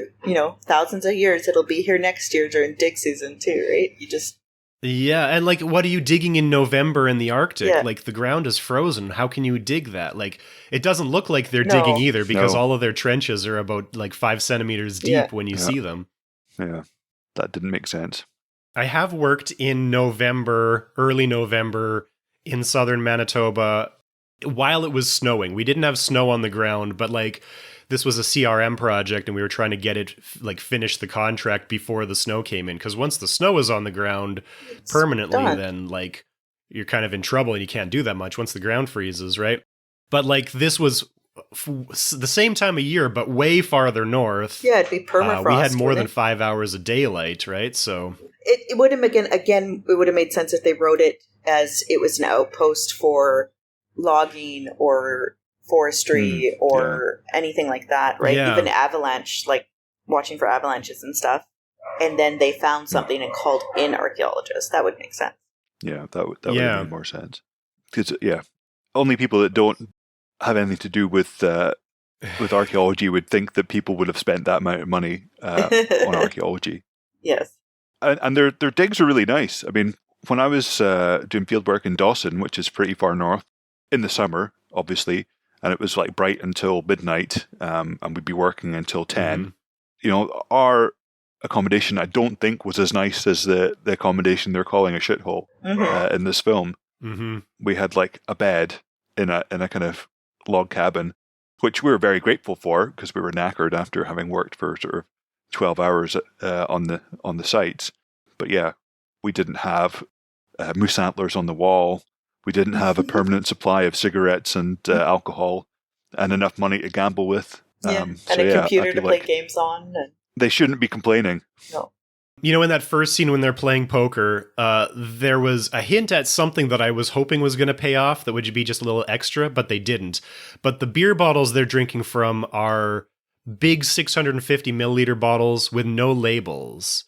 thousands of years. It'll be here next year during dig season too, right? You just. Yeah, and what are you digging in November in the Arctic? Yeah. The ground is frozen. How can you dig that? It doesn't look like they're digging either, because all of their trenches are about 5 centimeters deep when you see them. Yeah, that didn't make sense. I have worked in early November, in southern Manitoba, while it was snowing. We didn't have snow on the ground, but this was a CRM project, and we were trying to get it, finish the contract before the snow came in. Because once the snow is on the ground permanently, then, you're kind of in trouble and you can't do that much once the ground freezes, right? But, this was the same time of year, but way farther north. Yeah, it'd be permafrost. We had more than 5 hours of daylight, right? So it would have, again, it would have made sense if they wrote it as it was an outpost for logging or forestry or anything like that, right? Even avalanche, watching for avalanches and stuff. And then they found something and called in archaeologists. That would make sense. Yeah, that would have made more sense. Because only people that don't have anything to do with archaeology would think that people would have spent that amount of money on archaeology. Yes. and their digs are really nice. I mean, when I was doing field work in Dawson, which is pretty far north, in the summer, obviously, and it was like bright until midnight, and we'd be working until 10. Mm-hmm. You know, our accommodation, I don't think, was as nice as the accommodation they're calling a shithole in this film. Mm-hmm. We had like a bed in a kind of log cabin, which we were very grateful for because we were knackered after having worked for sort of 12 hours on the sites. But yeah, we didn't have moose antlers on the wall. We didn't have a permanent supply of cigarettes and alcohol and enough money to gamble with. And a computer to play games on. And... They shouldn't be complaining. No. You know, in that first scene when they're playing poker, there was a hint at something that I was hoping was going to pay off that would be just a little extra, but they didn't. But the beer bottles they're drinking from are big 650 milliliter bottles with no labels.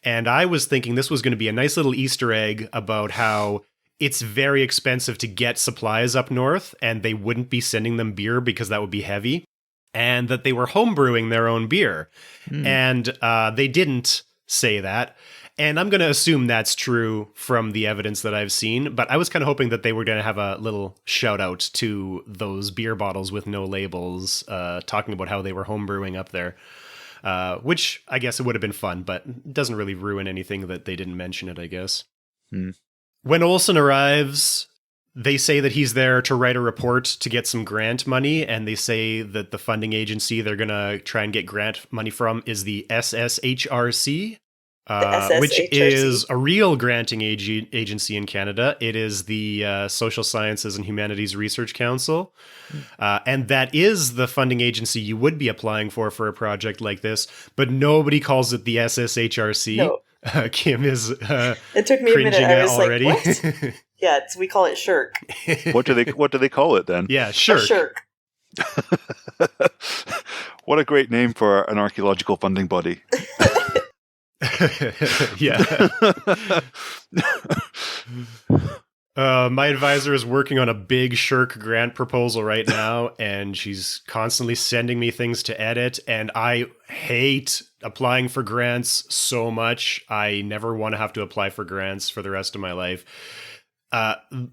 And I was thinking this was going to be a nice little Easter egg about how it's very expensive to get supplies up north, and they wouldn't be sending them beer because that would be heavy, and that they were homebrewing their own beer. And they didn't say that. And I'm going to assume that's true from the evidence that I've seen, but I was kind of hoping that they were going to have a little shout out to those beer bottles with no labels, talking about how they were homebrewing up there, which I guess it would have been fun, but it doesn't really ruin anything that they didn't mention it, I guess. When Olsen arrives, they say that he's there to write a report to get some grant money, and they say that the funding agency they're going to try and get grant money from is the SSHRC, which is a real granting agency in Canada. It is the Social Sciences and Humanities Research Council, and that is the funding agency you would be applying for a project like this, but nobody calls it the SSHRC. No. Kim is it took me a minute. I was already. Like, what? Yeah, we call it shirk. What do they call it then? Yeah, shirk. Shirk. What a great name for an archaeological funding body. Yeah. My advisor is working on a big shirk grant proposal right now, and she's constantly sending me things to edit, and I hate applying for grants so much. I never want to have to apply for grants for the rest of my life.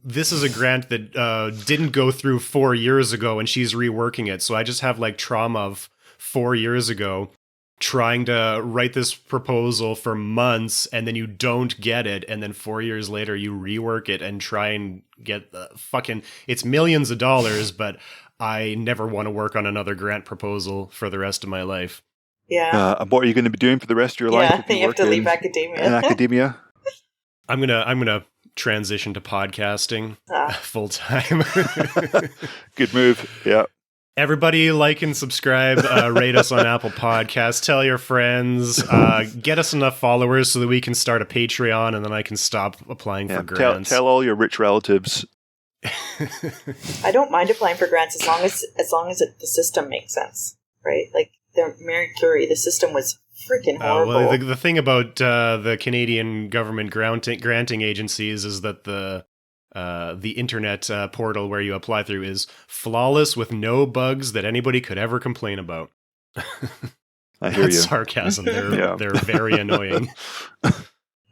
This is a grant that didn't go through 4 years ago, and she's reworking it, so I just have like trauma of 4 years ago trying to write this proposal for months, and then you don't get it, and then 4 years later you rework it and try and get the fucking... It's millions of dollars, but I never want to work on another grant proposal for the rest of my life. Yeah. And what are you going to be doing for the rest of your life? Yeah, you have to leave academia. In academia? I'm gonna transition to podcasting full time. Good move. Yeah. Everybody like and subscribe, rate us on Apple Podcasts, tell your friends, get us enough followers so that we can start a Patreon, and then I can stop applying for grants. Tell all your rich relatives. I don't mind applying for grants as long as the system makes sense, right? Like the Marie Curie, the system was freaking horrible. Well, the thing about the Canadian government granting agencies is that the internet portal where you apply through is flawless with no bugs that anybody could ever complain about. I hear you. That's sarcasm. They're very annoying.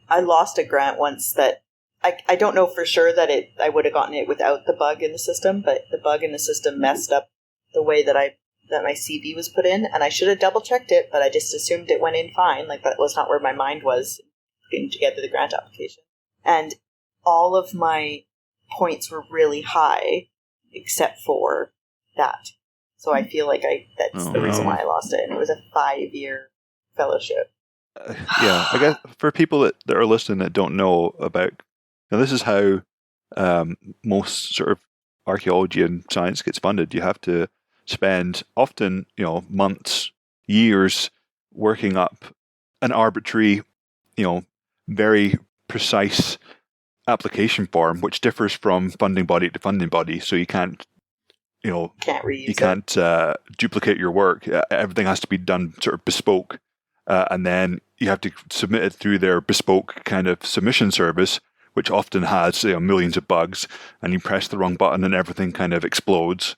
I lost a grant once that I don't know for sure that I would have gotten it without the bug in the system, but the bug in the system messed up the way that my CV was put in, and I should have double checked it, but I just assumed it went in fine. Like that was not where my mind was putting together the grant application. And all of my points were really high, except for that. So I feel like that's the reason why I lost it. And it was a 5-year fellowship. Yeah, I guess for people that are listening that don't know about, this is how most sort of archaeology and science gets funded. You have to spend often, months, years working up an arbitrary, very precise application form, which differs from funding body to funding body. So you can't reuse you can't duplicate your work. Everything has to be done sort of bespoke. And then you have to submit it through their bespoke kind of submission service, which often has millions of bugs, and you press the wrong button and everything kind of explodes.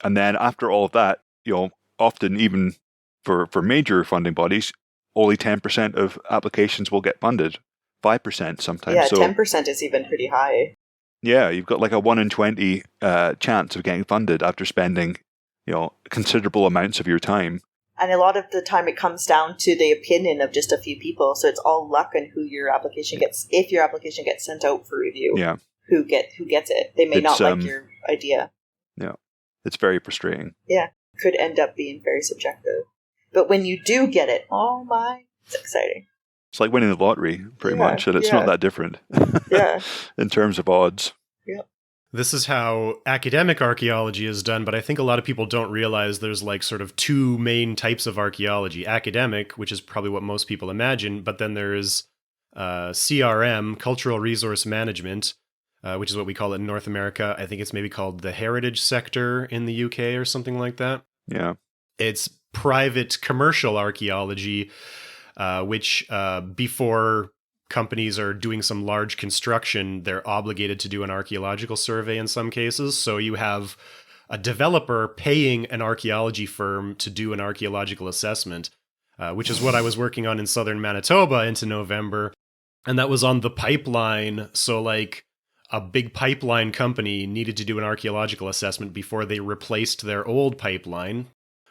And then after all of that, often even for major funding bodies, only 10% of applications will get funded. 5% sometimes. Yeah, so 10% is even pretty high. yeah, you've got like a 1 in 20 chance of getting funded after spending, considerable amounts of your time. And a lot of the time it comes down to the opinion of just a few people. So it's all luck on who your application gets. If your application gets sent out for review, who gets it. They may not like your idea. Yeah, it's very frustrating. Yeah, could end up being very subjective. But when you do get it, oh my, it's exciting. It's like winning the lottery, pretty much, and it's not that different in terms of odds. Yeah. This is how academic archaeology is done, but I think a lot of people don't realize there's like sort of two main types of archaeology. Academic, which is probably what most people imagine, but then there's CRM, Cultural Resource Management, which is what we call it in North America. I think it's maybe called the heritage sector in the UK or something like that. Yeah. It's private commercial archaeology, which before companies are doing some large construction, they're obligated to do an archaeological survey in some cases. So you have a developer paying an archaeology firm to do an archaeological assessment, which is what I was working on in southern Manitoba into November. And that was on the pipeline. So like a big pipeline company needed to do an archaeological assessment before they replaced their old pipeline,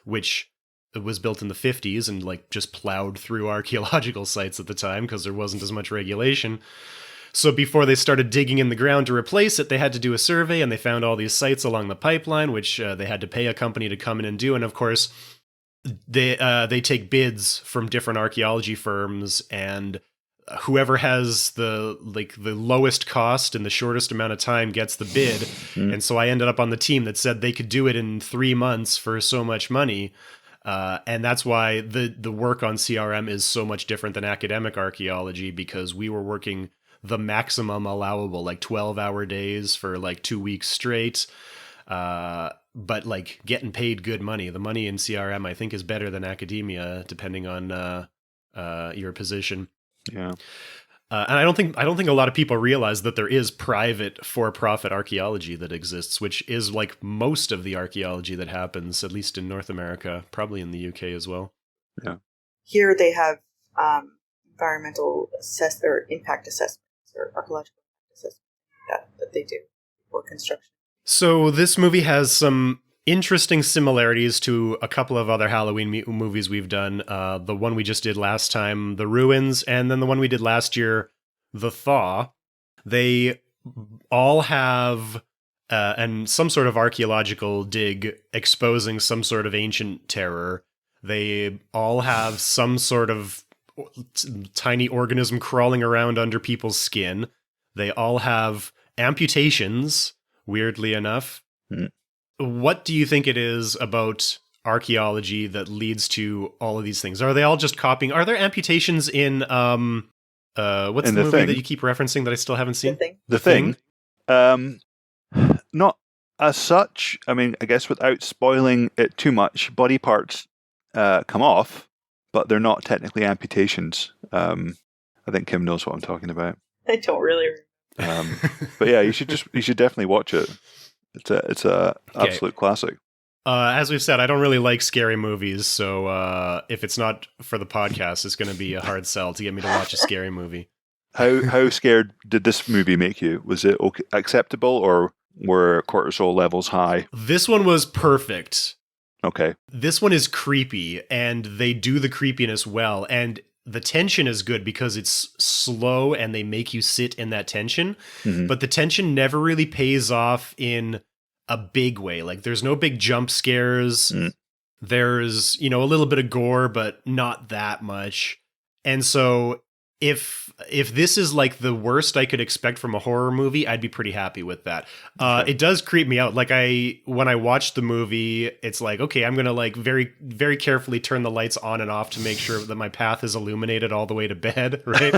which was built in the 50s and like just plowed through archaeological sites at the time because there wasn't as much regulation. So before they started digging in the ground to replace it, they had to do a survey, and they found all these sites along the pipeline, which they had to pay a company to come in and do. And of course, they take bids from different archaeology firms, and whoever has the lowest cost in the shortest amount of time gets the bid. And so I ended up on the team that said they could do it in 3 months for so much money. And that's why the work on CRM is so much different than academic archaeology, because we were working the maximum allowable, like 12-hour days for like 2 weeks straight, but like getting paid good money. The money in CRM, I think, is better than academia, depending on your position. Yeah. And I don't think a lot of people realize that there is private for-profit archaeology that exists, which is like most of the archaeology that happens, at least in North America, probably in the UK as well. Yeah. Here they have environmental or impact assessments or archaeological assessments that they do for construction. So this movie has some interesting similarities to a couple of other Halloween movies we've done. The one we just did last time, The Ruins, and then the one we did last year, The Thaw. They all have and some sort of archaeological dig exposing some sort of ancient terror. They all have some sort of tiny organism crawling around under people's skin. They all have amputations, weirdly enough. What do you think it is about archaeology that leads to all of these things? Are they all just copying? Are there amputations in what's the movie that you keep referencing that I still haven't seen? The Thing. Not as such. I mean, I guess without spoiling it too much, body parts come off, but they're not technically amputations. I think Kim knows what I'm talking about. I don't really. But yeah, you should definitely watch it. It's a absolute classic. As we've said, I don't really like scary movies, so if it's not for the podcast, it's going to be a hard sell to get me to watch a scary movie. How scared did this movie make you? Was it acceptable, or were cortisol levels high? This one was perfect. Okay. This one is creepy, and they do the creepiness well, and the tension is good because it's slow and they make you sit in that tension, but the tension never really pays off in a big way. Like there's no big jump scares. There's, a little bit of gore, but not that much. And so if this is like the worst I could expect from a horror movie, I'd be pretty happy with that. It does creep me out. Like when I watched the movie, it's like, okay, I'm going to like very, very carefully turn the lights on and off to make sure that my path is illuminated all the way to bed. Right.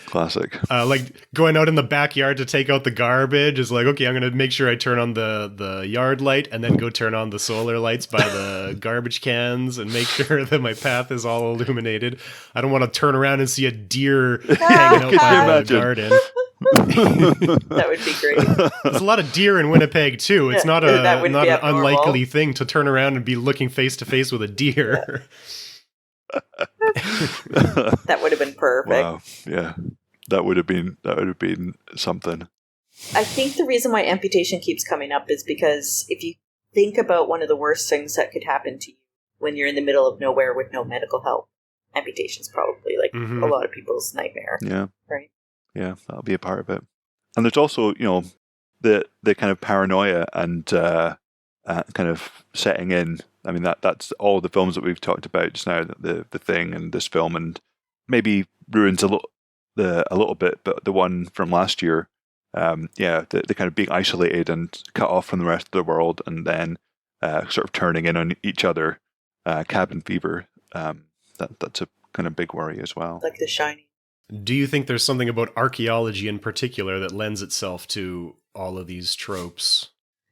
Classic. Like going out in the backyard to take out the garbage is like, okay, I'm going to make sure I turn on the yard light and then go turn on the solar lights by the garbage cans and make sure that my path is all illuminated. I don't want to turn around and see a deer hanging out by the garden. That would be great. There's a lot of deer in Winnipeg too. It's not That wouldn't not be an abnormal. unlikely thing to turn around and be looking face to face with a deer. That would have been perfect. Wow. Yeah. That would have been something. I think the reason why amputation keeps coming up is because if you think about one of the worst things that could happen to you when you're in the middle of nowhere with no medical help, amputation's probably like a lot of people's nightmare. Yeah. Right. Yeah, that'll be a part of it. And there's also, the kind of paranoia and kind of setting in. I mean, that's all the films that we've talked about just now. The Thing and this film, and maybe ruins a little bit, but the one from last year, the kind of being isolated and cut off from the rest of the world, and then sort of turning in on each other, cabin fever. That's a kind of big worry as well. Like The Shining. Do you think there's something about archaeology in particular that lends itself to all of these tropes?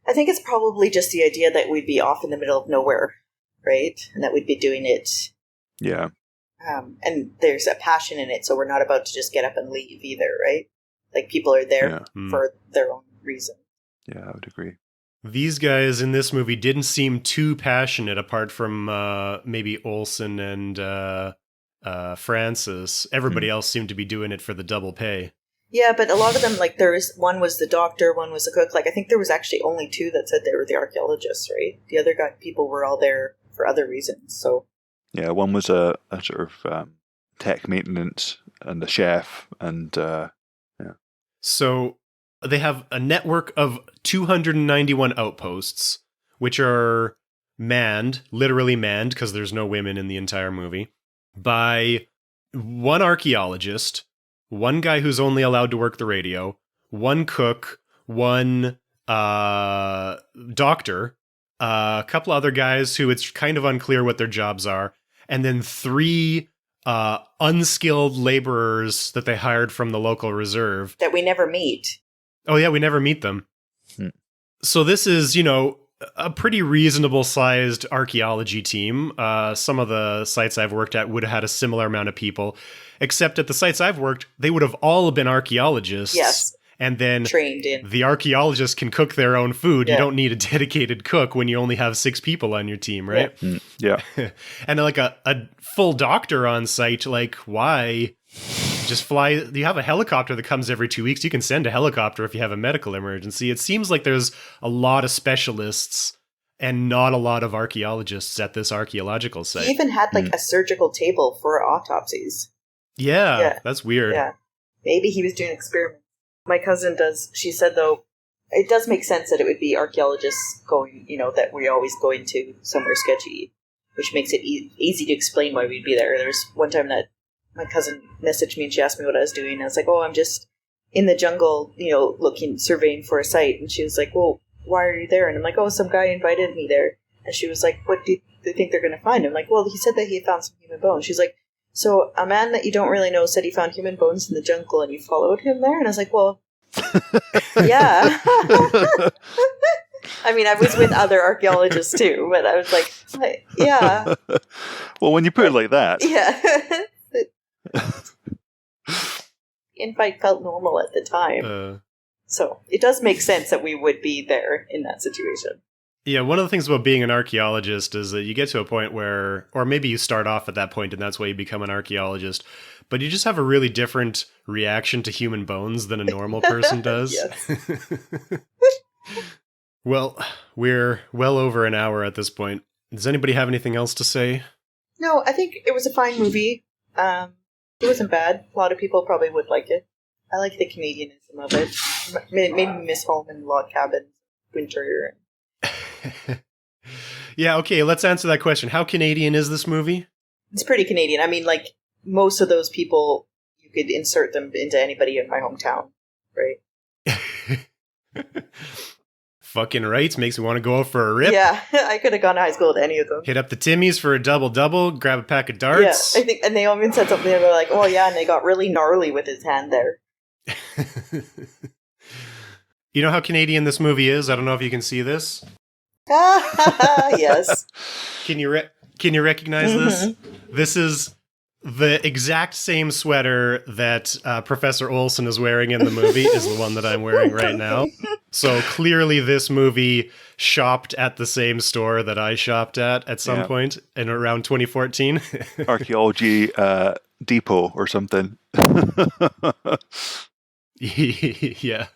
I think it's probably just the idea that we'd be off in the middle of nowhere, right? And that we'd be doing it. Yeah. And there's a passion in it, so we're not about to just get up and leave either, right? Like, people are there for their own reason. Yeah, I would agree. These guys in this movie didn't seem too passionate, apart from maybe Olsen and Francis. Everybody else seemed to be doing it for the double pay. Yeah, but a lot of them, like, one was the doctor, one was the cook. Like, I think there was actually only two that said they were the archaeologists, right? The other people were all there for other reasons, so... Yeah, one was a sort of tech maintenance and a chef, and So they have a network of 291 outposts, which are manned, literally manned, because there's no women in the entire movie, by one archaeologist, one guy who's only allowed to work the radio, one cook, one doctor, a couple other guys who it's kind of unclear what their jobs are, and then 3 unskilled laborers that they hired from the local reserve. That we never meet. Oh yeah, we never meet them. So this is, a pretty reasonable sized archaeology team. Some of the sites I've worked at would have had a similar amount of people, except at the sites I've worked, they would have all been archaeologists. Yes. And then trained in. The archaeologists can cook their own food. Yeah. You don't need a dedicated cook when you only have 6 people on your team, right? Yeah. And like a full doctor on site, like, why just fly? You have a helicopter that comes every 2 weeks. You can send a helicopter if you have a medical emergency. It seems like there's a lot of specialists and not a lot of archaeologists at this archegological site. He even had like a surgical table for autopsies. Yeah, that's weird. Yeah. Maybe he was doing experiments. My cousin does. She said, though, it does make sense that it would be archaeologists going, that we're always going to somewhere sketchy, which makes it easy to explain why we'd be there. There was one time that my cousin messaged me and she asked me what I was doing. I was like, I'm just in the jungle, surveying for a site. And she was like, well, why are you there? And I'm like, some guy invited me there. And she was like, what do you think they're going to find? I'm like, well, he said that he found some human bones. She's like, so a man that you don't really know said he found human bones in the jungle and you followed him there? And I was like, well, yeah. I mean, I was with other archaeologists too, but I was like, yeah. Well, when you put it like that. Yeah. Invite felt normal at the time. So it does make sense that we would be there in that situation. Yeah, one of the things about being an archaeologist is that you get to a point where, or maybe you start off at that point and that's why you become an archaeologist, but you just have a really different reaction to human bones than a normal person does. Well, we're well over an hour at this point. Does anybody have anything else to say? No, I think it was a fine movie. It wasn't bad. A lot of people probably would like it. I like the Canadianism of it. Made me miss home and log cabins, winter. Yeah, okay, let's answer that question. How Canadian is this movie? It's pretty Canadian. I mean, like, most of those people, you could insert them into anybody in my hometown, right? Fucking right, makes me want to go out for a rip. Yeah, I could have gone to high school with any of them. Hit up the Timmies for a double-double, grab a pack of darts. Yeah, I think, and they even said something about like, oh yeah, and they got really gnarly with his hand there. You know how Canadian this movie is? I don't know if you can see this. Yes. Can you recognize this? This is The exact same sweater that Professor Olsen is wearing in the movie is the one that I'm wearing right now. So clearly this movie shopped at the same store that I shopped at some point in around 2014. Archaeology depot or something. Yeah.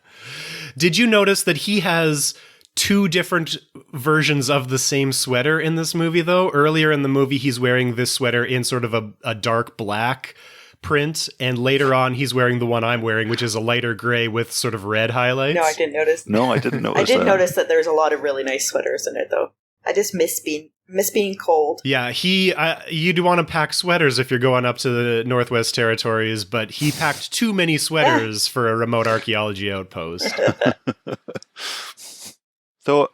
Did you notice that he has two different versions of the same sweater in this movie, though? Earlier in the movie, he's wearing this sweater in sort of a dark black print, and later on, he's wearing the one I'm wearing, which is a lighter gray with sort of red highlights. No, I didn't notice. No, I didn't notice I did notice that there's a lot of really nice sweaters in it, though. I just miss being cold. Yeah, you do want to pack sweaters if you're going up to the Northwest Territories, but he packed too many sweaters for a remote archaeology outpost. So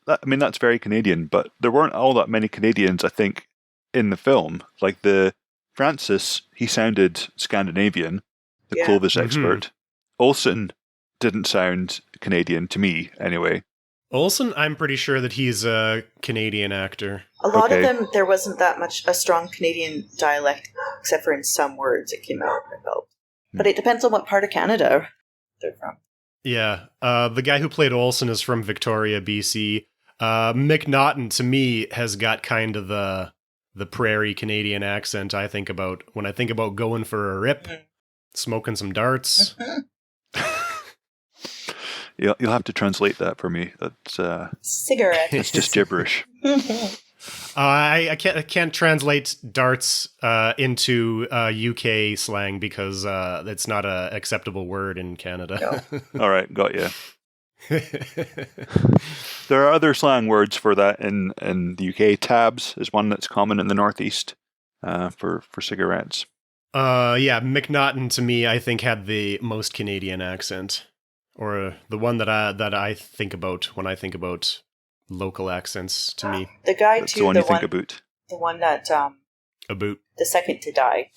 that's very Canadian, but there weren't all that many Canadians, I think, in the film. Like Francis, he sounded Scandinavian, the Clovis expert. Olsen didn't sound Canadian to me, anyway. Olsen, I'm pretty sure that he's a Canadian actor. A lot of them, there wasn't that much a strong Canadian dialect, except for in some words it came out, I felt. But it depends on what part of Canada they're from. Yeah, the guy who played Olsen is from Victoria, BC. McNaughton, to me, has got kind of the prairie Canadian accent I think about when I think about going for a rip, smoking some darts. You'll have to translate that for me. That's cigarette. It's just gibberish. I can't translate darts into UK slang because it's not an acceptable word in Canada. No. All right, got you. There are other slang words for that in the UK. Tabs is one that's common in the Northeast for cigarettes. Yeah, McNaughton to me I think had the most Canadian accent, or the one that I think about when I think about local accents to me. The guy That's too, the one you think about. The one that a boot. The second to die.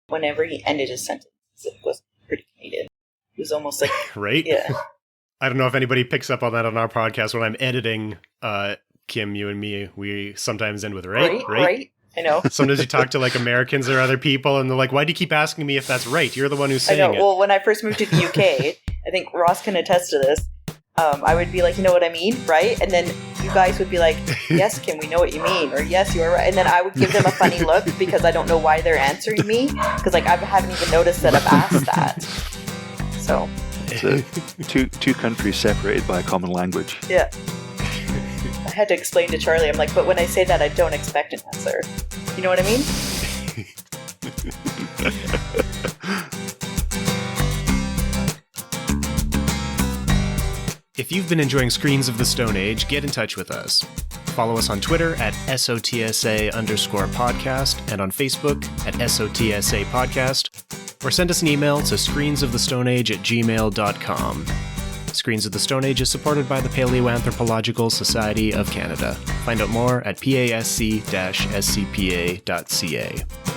Whenever he ended his sentence, it was pretty Canadian. It was almost like right. Yeah. I don't know if anybody picks up on that on our podcast when I'm editing. Kim, you and me, we sometimes end with right. I know. Sometimes you talk to like Americans or other people, and they're like, "Why do you keep asking me if that's right? You're the one who's saying it." Well, when I first moved to the UK, I think Ross can attest to this. I would be like, you know what I mean, right? And then you guys would be like, yes, Kim, we know what you mean, or yes, you are right. And then I would give them a funny look because I don't know why they're answering me, because like I haven't even noticed that I've asked that. So it's two countries separated by a common language. Yeah. I had to explain to Charlie. I'm like, but when I say that, I don't expect an answer. You know what I mean? If you've been enjoying Screens of the Stone Age, get in touch with us. Follow us on Twitter at SOTSA_podcast and on Facebook at SOTSA podcast, or send us an email to screensofthestoneage@gmail.com. Screens of the Stone Age is supported by the Paleoanthropological Society of Canada. Find out more at pasc-scpa.ca.